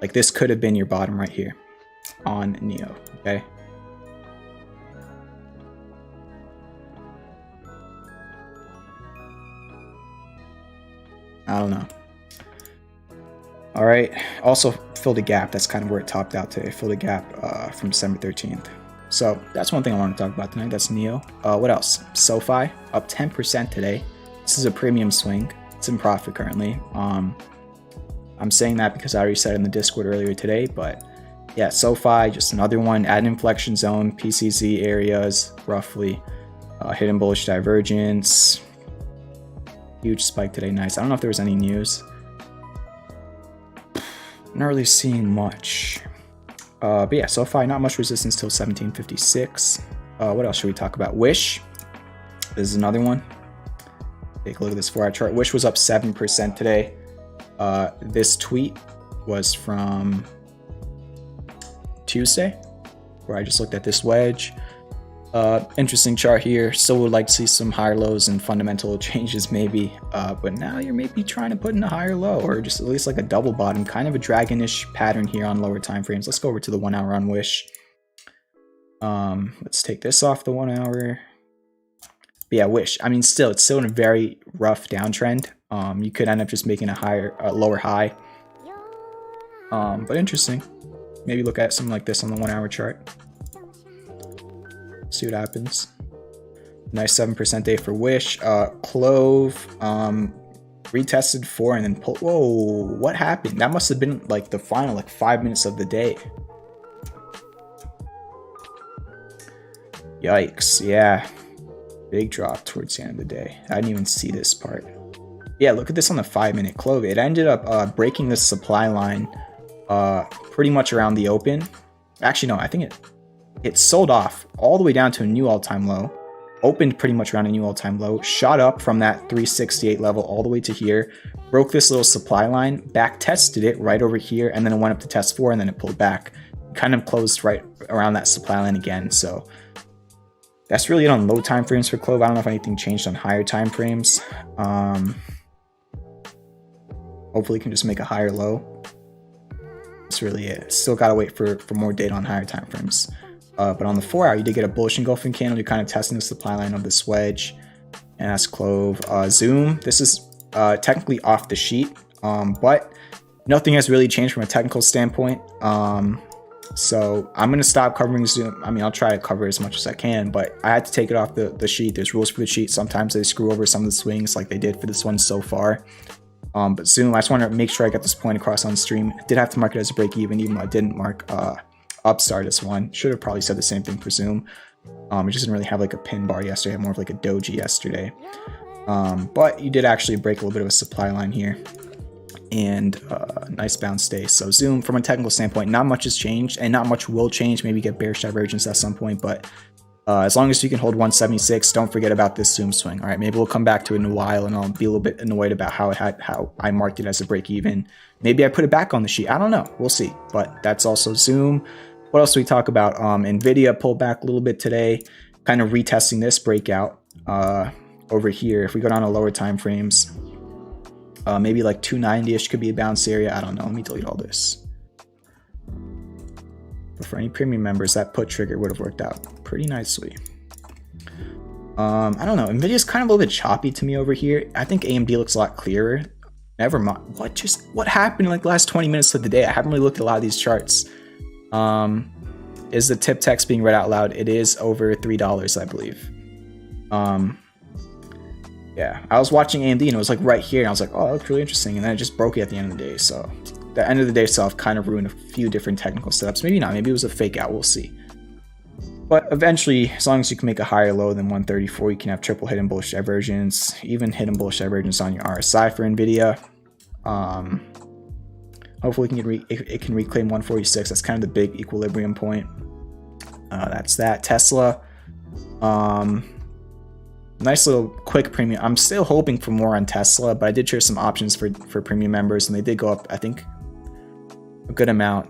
like this could have been your bottom right here on Neo, okay? I don't know. All right. Also filled a gap. That's kind of where it topped out today. Filled a gap from December 13th. So that's one thing I want to talk about tonight. That's Neo. What else? SOFI up 10% today. This is a premium swing. It's in profit currently. I'm saying that because I already said it in the Discord earlier today. But yeah, SOFI, just another one at an inflection zone. PCZ areas roughly. Hidden bullish divergence. Huge spike today. Nice. I don't know if there was any news. Not really seeing much. But yeah, SOFI, not much resistance till 1756. What else should we talk about? Wish. This is another one. Take a look at this 4-hour chart. Wish was up 7% today. This tweet was from Tuesday, where I just looked at this wedge. Interesting chart here. Still would like to see some higher lows and fundamental changes maybe, but now you're maybe trying to put in a higher low or just at least like a double bottom, kind of a dragonish pattern here on lower time frames. Let's go over to the 1 hour on Wish. Let's take this off the 1 hour. But yeah, Wish, I mean, it's still in a very rough downtrend. You could end up just making a lower high, but interesting. Maybe look at something like this on the 1 hour chart. See what happens. Nice 7% day for Wish. CLOV retested 4 and then pulled. Whoa, what happened? That must have been like the final like 5 minutes of the day. Yikes. Yeah, big drop towards the end of the day. I didn't even see this part. Yeah, look at this on the 5-minute CLOV. It ended up breaking this supply line pretty much around the open. Actually, no, I think it sold off all the way down to a new all-time low, opened pretty much around a new all-time low, shot up from that 368 level all the way to here, broke this little supply line, back tested it right over here, and then it went up to test 4, and then it pulled back. Kind of closed right around that supply line again. So that's really it on low time frames for CLOV. I don't know if anything changed on higher time frames. Hopefully it can just make a higher low. That's really it. Still gotta wait for more data on higher time frames. But on the 4 hour, you did get a bullish engulfing candle. You're kind of testing the supply line of this wedge. And that's CLOV. Zoom, this is technically off the sheet, but nothing has really changed from a technical standpoint. So I'm going to stop covering Zoom. I mean, I'll try to cover as much as I can, but I had to take it off the sheet. There's rules for the sheet. Sometimes they screw over some of the swings like they did for this one so far. But Zoom, I just want to make sure I get this point across on stream. I did have to mark it as a break even though I didn't mark Upstart as one. Should have probably said the same thing for Zoom. It just didn't really have like a pin bar yesterday. It had more of like a doji yesterday. But you did actually break a little bit of a supply line here. And nice bounce day. So Zoom, from a technical standpoint, not much has changed and not much will change. Maybe get bearish divergence at some point, but as long as you can hold 176, don't forget about this Zoom swing. All right, maybe we'll come back to it in a while and I'll be a little bit annoyed about how I marked it as a break even. Maybe I put it back on the sheet. I don't know. We'll see. But that's also Zoom. What else do we talk about? NVIDIA pulled back a little bit today, kind of retesting this breakout over here. If we go down to lower time frames, maybe like 290-ish could be a bounce area. I don't know. Let me delete all this. But for any premium members, that put trigger would have worked out pretty nicely. I don't know. NVIDIA's kind of a little bit choppy to me over here. I think AMD looks a lot clearer. Never mind. What happened in like the last 20 minutes of the day? I haven't really looked at a lot of these charts. Is the tip text being read out loud? It is over $3, I believe. Yeah, I was watching AMD and it was like right here, and I was like, oh, that looks really interesting. And then it just broke it at the end of the day. So the end of the day itself kind of ruined a few different technical setups. Maybe not. Maybe it was a fake out. We'll see. But eventually, as long as you can make a higher low than 134, you can have triple hidden bullish divergence, even hidden bullish divergence on your RSI for NVIDIA. Hopefully it can reclaim 146. That's kind of the big equilibrium point. That's that. Tesla. Nice little quick premium. I'm still hoping for more on Tesla, but I did share some options for premium members, and they did go up, I think, a good amount.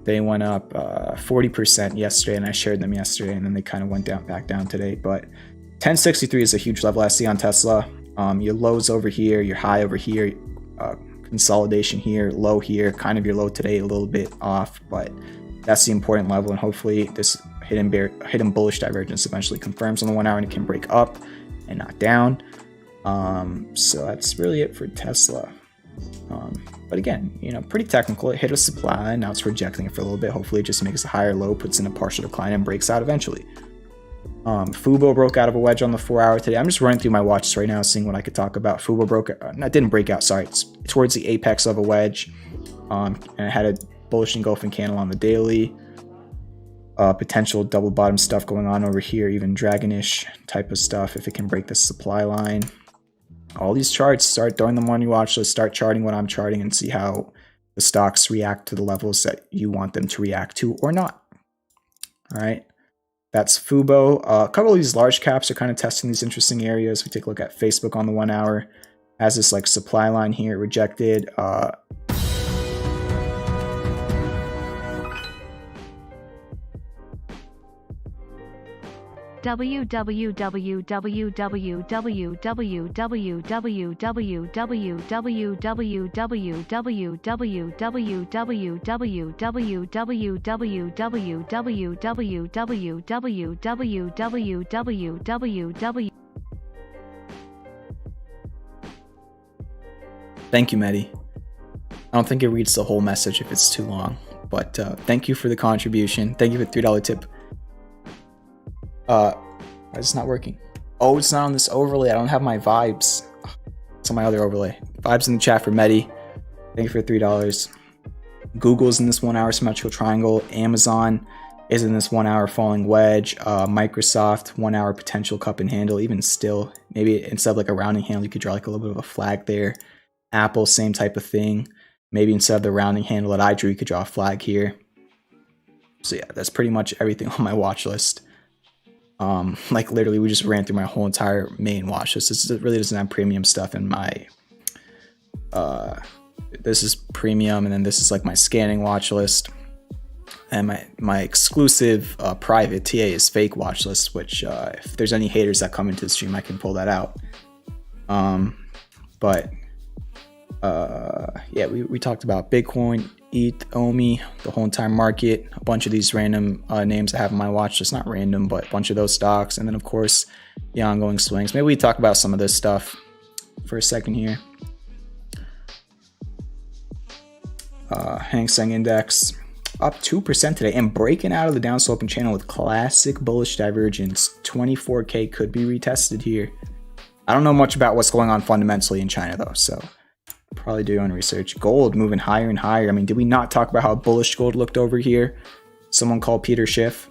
They went up 40% yesterday, and I shared them yesterday, and then they kind of went back down today. But 1063 is a huge level I see on Tesla. Your lows over here, your high over here, consolidation here, low here, kind of your low today, a little bit off, but that's the important level, and hopefully this hidden bullish divergence eventually confirms on the 1 hour and it can break up and not down. So that's really it for Tesla. But again, you know, pretty technical. It hit a supply, now it's rejecting it for a little bit. Hopefully it just makes a higher low, puts in a partial decline, and breaks out eventually. FUBO broke out of a wedge on the 4 hour today. I'm just running through my watches right now, seeing what I could talk about. FUBO didn't break out, sorry. It's towards the apex of a wedge. And it had a bullish engulfing candle on the daily. Potential double bottom stuff going on over here, even dragonish type of stuff if it can break the supply line. All these charts, start throwing them on your watch list, start charting what I'm charting, and see how the stocks react to the levels that you want them to react to or not. All right, that's FUBO. A couple of these large caps are kind of testing these interesting areas. We take a look at Facebook on the 1 hour. Has this like supply line here rejected. Thank you, Mehdi. I don't think it reads the whole message if it's too long, but thank you for the contribution. Thank you for the $3 tip. It's not working. Oh, it's not on this overlay. I don't have my vibes. It's on my other overlay. Vibes in the chat for Mehdi. Thank you for $3. Google's in this 1 hour symmetrical triangle. Amazon is in this 1 hour falling wedge. Microsoft, 1 hour potential cup and handle. Even still, maybe instead of like a rounding handle, you could draw like a little bit of a flag there. Apple, same type of thing. Maybe instead of the rounding handle that I drew, you could draw a flag here. So yeah, that's pretty much everything on my watch list. Like literally we just ran through my whole entire main watch list. This really doesn't have premium stuff in my, this is premium, and then this is like my scanning watch list, and my exclusive private TA is fake watch list, which if there's any haters that come into the stream, I can pull that out. But yeah, we talked about Bitcoin, ETH, OMI, the whole entire market, a bunch of these random names I have on my watch list, not random, but a bunch of those stocks, and then of course the ongoing swings. Maybe we talk about some of this stuff for a second here. Hang Seng Index up 2% today and breaking out of the downsloping channel with classic bullish divergence. 24K could be retested here. I don't know much about what's going on fundamentally in China though, so probably do your own research. Gold moving higher and higher. I mean, did we not talk about how bullish gold looked over here? Someone called Peter Schiff.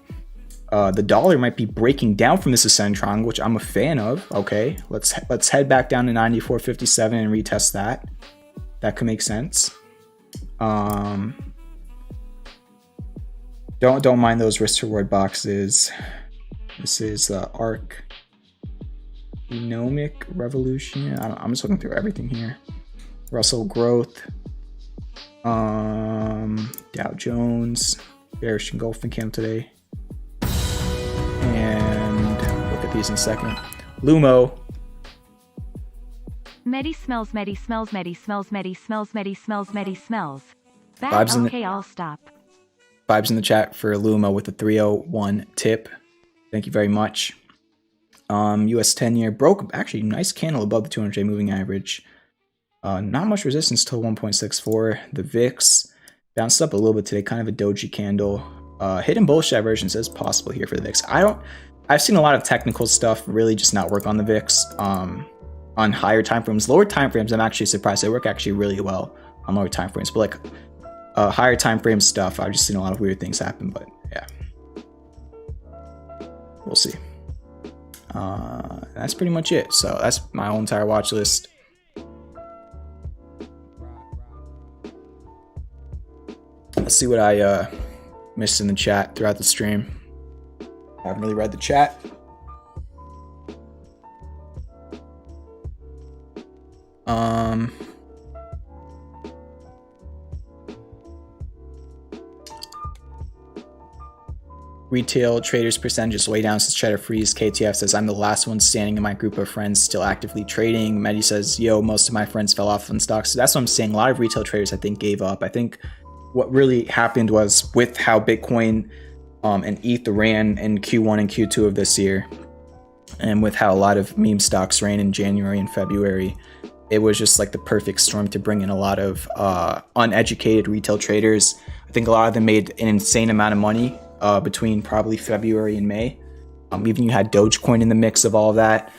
The dollar might be breaking down from this ascend triangle, which I'm a fan of. Okay, let's head back down to 94.57 and retest that. That could make sense. Don't mind those risk reward boxes. This is ARC Economic Revolution. I'm just looking through everything here. Russell growth, Dow Jones, bearish engulfing candle today, and look at these in a second. Lumo. Mehdi smells. Mehdi smells. Mehdi smells. Mehdi smells. Mehdi smells. Mehdi smells. Vibes in okay, I'll stop. Vibes in the chat for Lumo with the 301 tip. Thank you very much. US 10-year broke, actually, nice candle above the 200-day moving average. Not much resistance till 1.64. The VIX bounced up a little bit today, kind of a doji candle. Hidden bullish divergence is possible here for the VIX. I've seen a lot of technical stuff really just not work on the VIX. On higher time frames, lower time frames, I'm actually surprised. They work actually really well on lower time frames, but like higher time frame stuff, I've just seen a lot of weird things happen. But yeah, we'll see. That's pretty much it. So that's my whole entire watch list. Let's see what I missed in the chat throughout the stream. I haven't really read the chat. Retail traders percentages way down since Cheddar Freeze. KTF says, I'm the last one standing in my group of friends still actively trading. Medi says, yo, most of my friends fell off on stocks. So that's what I'm saying. A lot of retail traders, I think, gave up. I think what really happened was with how Bitcoin and ETH ran in Q1 and Q2 of this year, and with how a lot of meme stocks ran in January and February, it was just like the perfect storm to bring in a lot of uneducated retail traders. I think a lot of them made an insane amount of money between probably February and May. Even you had Dogecoin in the mix of all of that.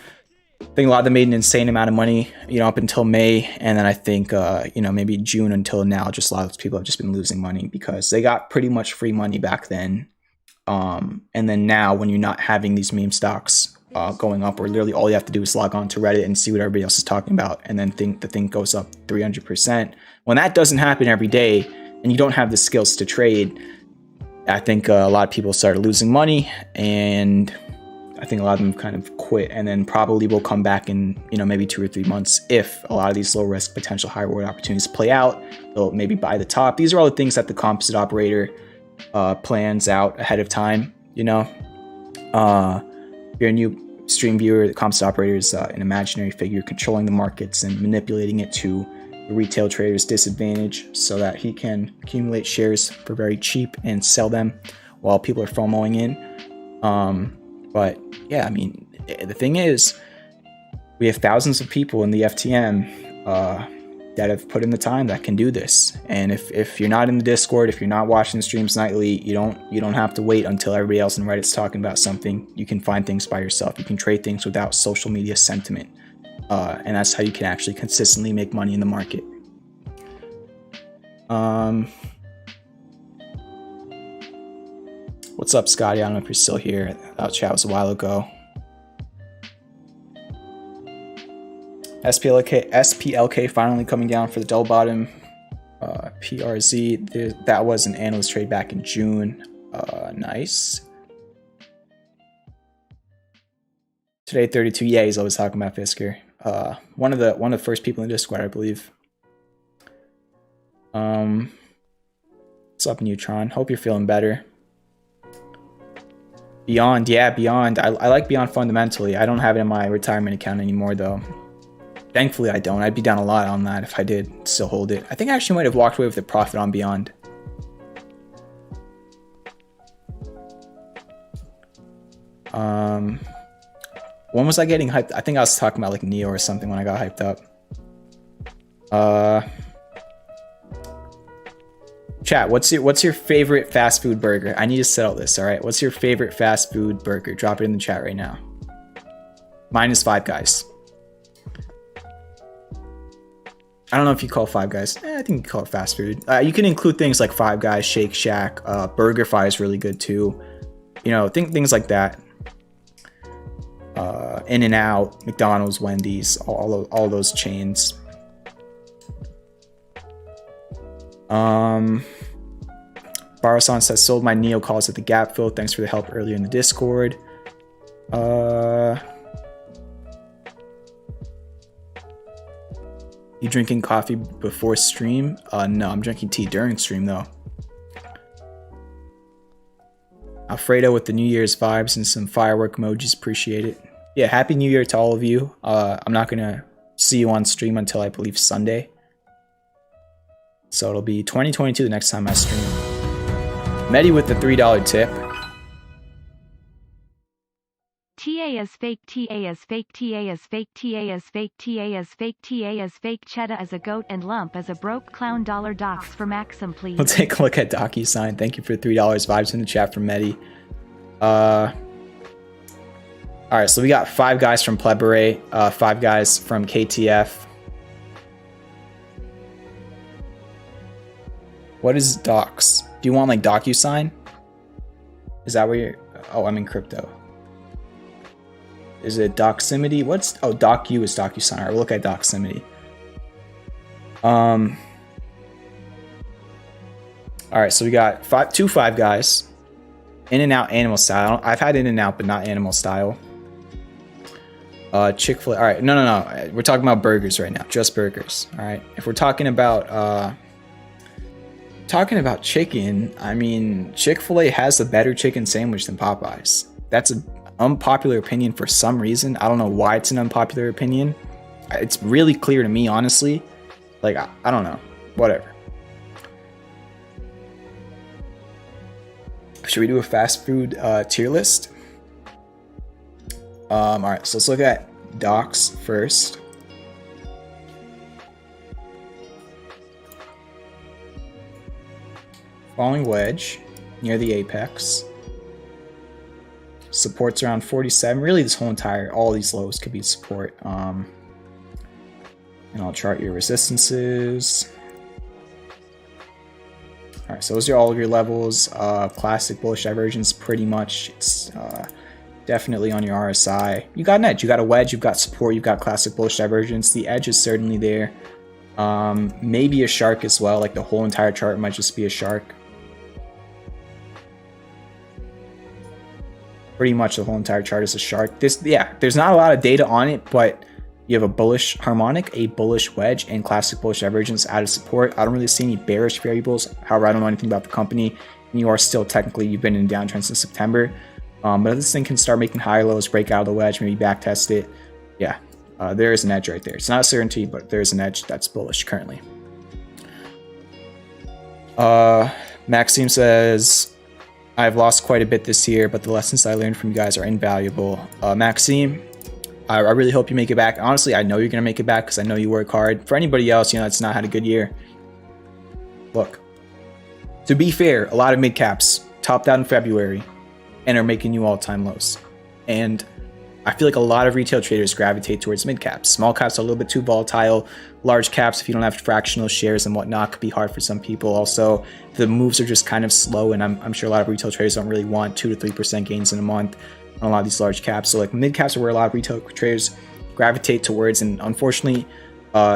I think a lot of them made an insane amount of money, up until May. And then I think, maybe June until now, just a lot of people have just been losing money because they got pretty much free money back then. And then now when you're not having these meme stocks going up, where literally all you have to do is log on to Reddit and see what everybody else is talking about, and then think the thing goes up 300%. When that doesn't happen every day and you don't have the skills to trade, I think a lot of people started losing money, and I think a lot of them kind of quit, and then probably will come back in, maybe 2 or 3 months if a lot of these low risk potential high reward opportunities play out. They'll maybe buy the top. These are all the things that the composite operator plans out ahead of time. If you're a new stream viewer, the composite operator is an imaginary figure controlling the markets and manipulating it to the retail trader's disadvantage so that he can accumulate shares for very cheap and sell them while people are FOMOing in. But yeah, I mean, the thing is, we have thousands of people in the FTM that have put in the time that can do this. And if you're not in the Discord, if you're not watching the streams nightly, you don't have to wait until everybody else in Reddit's talking about something. You can find things by yourself. You can trade things without social media sentiment. And that's how you can actually consistently make money in the market. What's up, Scotty? I don't know if you're still here. That chat was a while ago. SPLK finally coming down for the double bottom. PRZ, that was an analyst trade back in June. Nice. Today 32. Yeah, he's always talking about Fisker. One of the first people in Discord, I believe. What's up, Neutron? Hope you're feeling better. Beyond, yeah, Beyond. I like Beyond fundamentally. I don't have it in my retirement account anymore, though. Thankfully, I don't. I'd be down a lot on that if I did still hold it. I think I actually might have walked away with a profit on Beyond. When was I getting hyped? I think I was talking about like Neo or something when I got hyped up. Chat, what's your favorite fast food burger? I need to settle this, all right? What's your favorite fast food burger? Drop it in the chat right now. Mine is Five Guys. I don't know if you call Five Guys. I think you call it fast food. You can include things like Five Guys, Shake Shack, BurgerFi is really good too. Things like that. In-N-Out, McDonald's, Wendy's, all those chains. Barasan says, sold my Neo calls at the gap fill. Thanks for the help earlier in the Discord. You drinking coffee before stream? No, I'm drinking tea during stream though. Alfredo with the New Year's vibes and some firework emojis. Appreciate it. Yeah, Happy New Year to all of you. I'm not gonna see you on stream until I believe Sunday. So it'll be 2022 the next time I stream. Medi with the $3 tip. TA is fake, TA is fake, TA is fake, TA is fake, TA is fake, TA is fake, Cheddar as a goat and Lump as a broke clown. $docs for Maxim, please. We'll take a look at DocuSign. Thank you for $3. Vibes in the chat from Medi. All right, so we got 5 guys from Plebere, 5 guys from KTF. What is Docs? Do you want like DocuSign? Is that where you're? Oh, I'm in crypto. Is it Doximity? What's, oh, DocU is DocuSign. All right, we'll look at Doximity. All right, so we got 5 guys. In and out animal style. I've had in and out, but not animal style. Chick-fil-A. All right, no. We're talking about burgers right now, just burgers. All right, if we're talking about chicken, I mean, Chick-fil-A has a better chicken sandwich than Popeyes. That's an unpopular opinion for some reason. I don't know why it's an unpopular opinion. It's really clear to me, honestly. Like, I don't know. Whatever. Should we do a fast food tier list? All right, so let's look at Docs first. Falling wedge near the apex. Support's around 47. Really, this whole entire, all these lows could be support. And I'll chart your resistances. All right, so those are all of your levels. Classic bullish divergence, pretty much. It's definitely on your RSI. You got an edge. You got a wedge. You've got support. You've got classic bullish divergence. The edge is certainly there. Maybe a shark as well. Like the whole entire chart might just be a shark. Pretty much the whole entire chart is a shark. There's not a lot of data on it, but you have a bullish harmonic, a bullish wedge, and classic bullish divergence out of support. I don't really see any bearish variables. However, I don't know anything about the company. And you are still technically, you've been in a downtrend since September. But if this thing can start making higher lows, break out of the wedge, maybe back test it, yeah, there is an edge right there. It's not a certainty, but there is an edge that's bullish currently. Maxime says, I've lost quite a bit this year, but the lessons I learned from you guys are invaluable. Maxime, I really hope you make it back. Honestly, I know you're going to make it back because I know you work hard. For anybody else, that's not had a good year. Look, to be fair, a lot of mid caps topped out in February and are making new all-time lows. And I feel like a lot of retail traders gravitate towards mid caps. Small caps are a little bit too volatile. Large caps, if you don't have fractional shares and whatnot, could be hard for some people. Also, the moves are just kind of slow, and I'm sure a lot of retail traders don't really want 2 to 3% gains in a month on a lot of these large caps. So like mid caps are where a lot of retail traders gravitate towards. And unfortunately,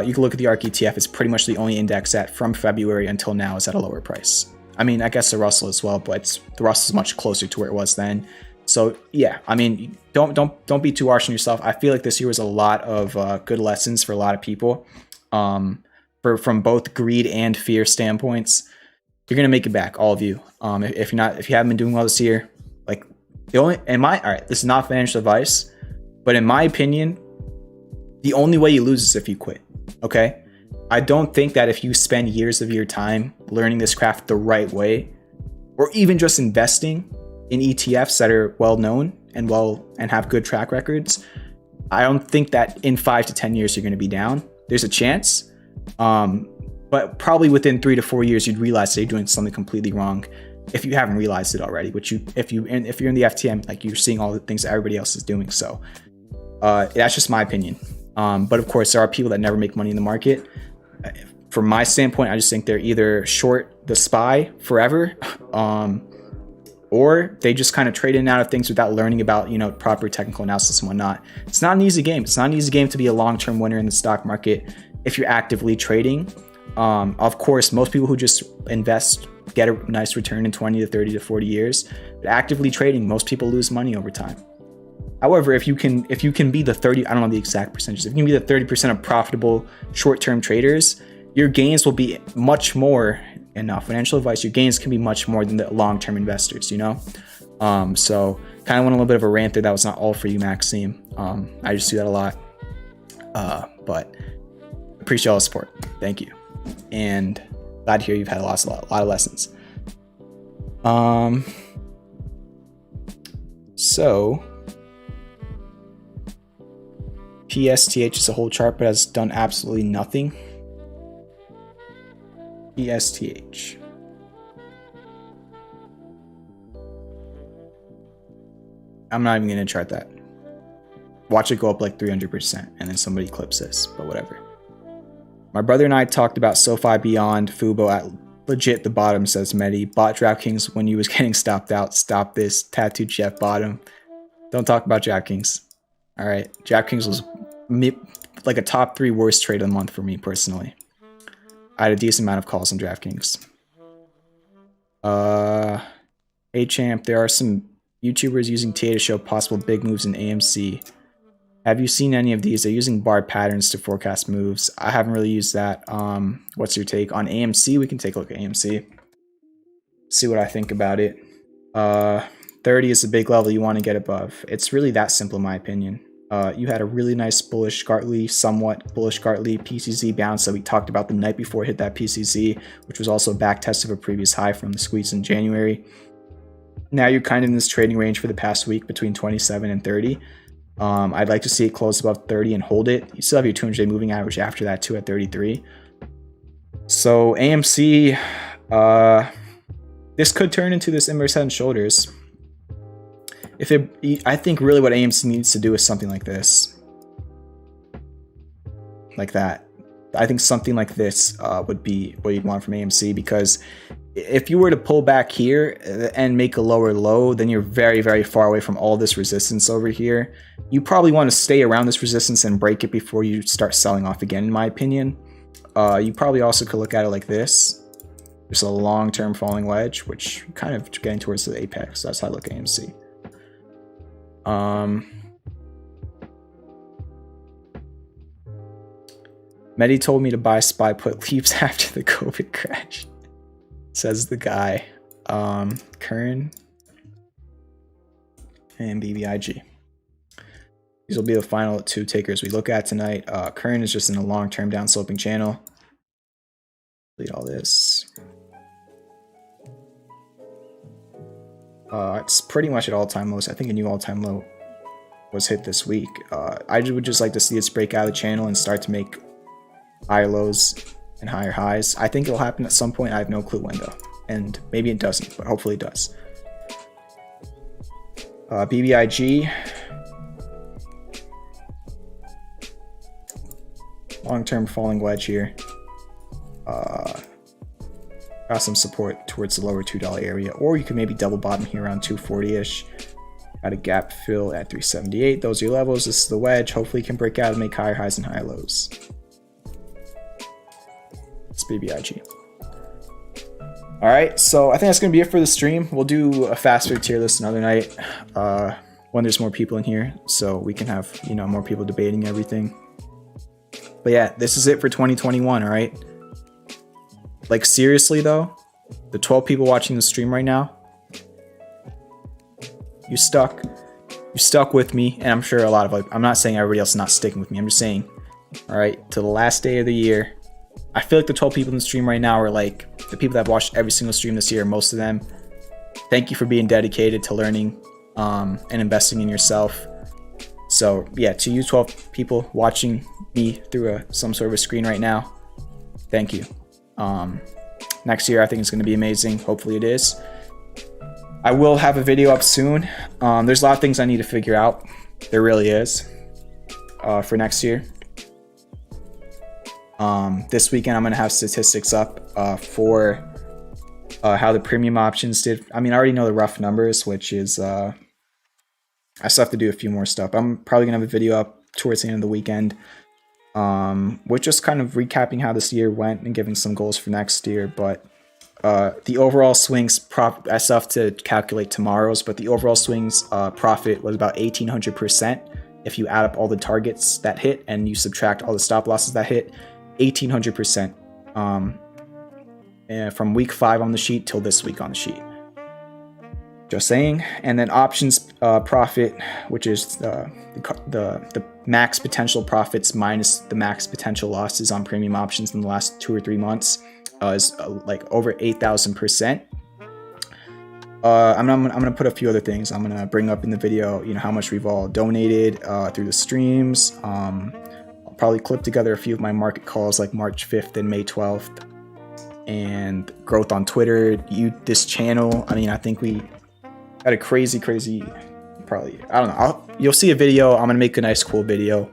you can look at the ARK ETF. It's pretty much the only index that from February until now is at a lower price. I mean, I guess the Russell as well, but the Russell is much closer to where it was then. So yeah, I mean, don't be too harsh on yourself. I feel like this year was a lot of good lessons for a lot of people, from both greed and fear standpoints. You're gonna make it back, all of you. If you haven't been doing well this year, like all right, this is not financial advice, but in my opinion, the only way you lose is if you quit. Okay, I don't think that if you spend years of your time learning this craft the right way, or even just investing in ETFs that are well known and have good track records, I don't think that in 5 to 10 years you're going to be down. There's a chance, but probably within 3 to 4 years you'd realize that you're doing something completely wrong if you haven't realized it already. Which if you're in the FTM, like, you're seeing all the things that everybody else is doing. So that's just my opinion. But of course, there are people that never make money in the market. From my standpoint, I just think they're either short the SPY forever, or they just kind of trade in and out of things without learning about, proper technical analysis and whatnot. It's not an easy game. It's not an easy game to be a long-term winner in the stock market if you're actively trading. Of course, most people who just invest get a nice return in 20 to 30 to 40 years. But actively trading, most people lose money over time. However, if you can be the 30, I don't know the exact percentages, if you can be the 30% of profitable short-term traders, your gains will be much more. And now, financial advice, your gains can be much more than the long-term investors, So kind of went a little bit of a rant there. That was not all for you, Maxime. I just do that a lot. But appreciate all the support. Thank you. And glad to hear you've had a lot of lessons. So PSTH is a whole chart but has done absolutely nothing. PSTH. I'm not even going to chart that. Watch it go up like 300% and then somebody clips this, but whatever. My brother and I talked about SOFI beyond FUBO at legit the bottom, says Medi. Bought DraftKings when you was getting stopped out. Stop this. Tattooed Chef bottom. Don't talk about DraftKings. All right. DraftKings was like a top 3 worst trade of the month for me personally. I had a decent amount of calls on DraftKings. Hey champ, there are some YouTubers using TA to show possible big moves in AMC. Have you seen any of these? They're using bar patterns to forecast moves. I haven't really used that. What's your take on AMC? We can take a look at AMC. See what I think about it. 30 is a big level you want to get above. It's really that simple in my opinion. You had a really nice bullish Gartley, somewhat bullish Gartley PCZ bounce that we talked about the night before it hit that PCZ, which was also a back test of a previous high from the squeeze in January. Now you're kind of in this trading range for the past week between 27 and 30. I'd like to see it close above 30 and hold it. You still have your 200-day moving average after that too at 33. So AMC, this could turn into this inverse head and shoulders. I think really what AMC needs to do is something like this. Like that. I think something like this would be what you'd want from AMC, because if you were to pull back here and make a lower low, then you're very, very far away from all this resistance over here. You probably want to stay around this resistance and break it before you start selling off again, in my opinion. You probably also could look at it like this. Just a long-term falling wedge, which kind of getting towards the apex. That's how I look at AMC. Medi told me to buy SPY put leaps after the COVID crash, says the guy. KERN and BBIG. These will be the final 2 takers we look at tonight. KERN is just in a long-term down sloping channel. Delete all this. It's pretty much at all-time lows. I think a new all-time low was hit this week. I would just like to see it break out of the channel and start to make higher lows and higher highs. I think it'll happen at some point. I have no clue when though, and maybe it doesn't, but hopefully it does. BBIG, long-term falling wedge here. Got some support towards the lower $2 area, or you could maybe double bottom here around 240-ish. Got a gap fill at 378. Those are your levels. This is the wedge. Hopefully you can break out and make higher highs and higher lows. It's BBIG. All right, so I think that's gonna be it for the stream. We'll do a faster tier list another night when there's more people in here, so we can have, you know, more people debating everything. But yeah, this is it for 2021. All right. Like seriously though, the 12 people watching the stream right now, you stuck with me, and I'm sure a lot of, like, I'm not saying everybody else is not sticking with me. I'm just saying, all right, to the last day of the year, I feel like the 12 people in the stream right now are like the people that have watched every single stream this year, most of them. Thank you for being dedicated to learning and investing in yourself. So yeah, to you 12 people watching me through some sort of a screen right now, thank you. Next year I think it's going to be amazing. Hopefully it is. I will have a video up soon. There's a lot of things I need to figure out. There really is. For next year. This weekend I'm going to have statistics up for how the premium options did. I mean, I already know the rough numbers, which is I still have to do a few more stuff. I'm probably going to have a video up towards the end of the weekend. With just kind of recapping how this year went and giving some goals for next year. But the overall swings profit, I still have to calculate tomorrow's, but the overall swings profit was about 1,800% if you add up all the targets that hit and you subtract all the stop losses that hit. 1,800% from week 5 on the sheet till this week on the sheet. Just saying. And then options profit, which is the max potential profits minus the max potential losses on premium options in the last 2 or 3 months, is like over 8,000%. I'm gonna put a few other things. I'm gonna bring up in the video, you know, how much we've all donated through the streams. I'll probably clip together a few of my market calls like March 5th and May 12th, and growth on Twitter. This channel. I mean, I think we had a crazy. Probably, I don't know. You'll see a video. I'm gonna make a nice, cool video.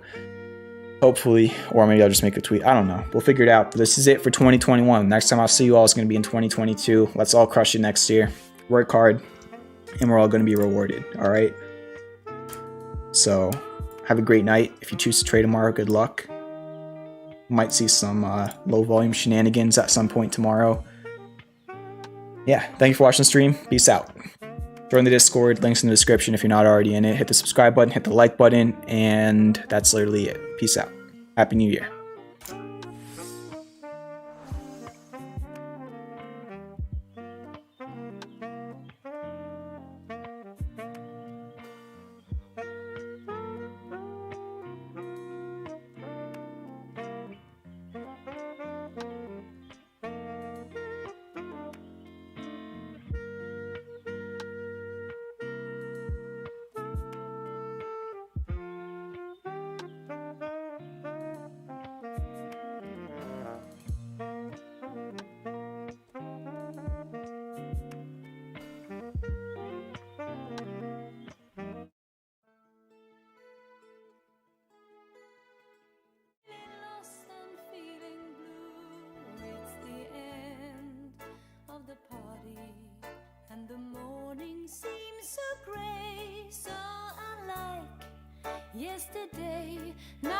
Hopefully, or maybe I'll just make a tweet. I don't know. We'll figure it out. But this is it for 2021. Next time I'll see you all is gonna be in 2022. Let's all crush it next year. Work hard, and we're all going to be rewarded. All right. So have a great night. If you choose to trade tomorrow, good luck. Might see some low volume shenanigans at some point tomorrow. Yeah. Thank you for watching the stream. Peace out. Join the Discord. Links in the description if you're not already in it. Hit the subscribe button, hit the like button, and that's literally it. Peace out. Happy New Year. Seems so gray, so unlike yesterday. Now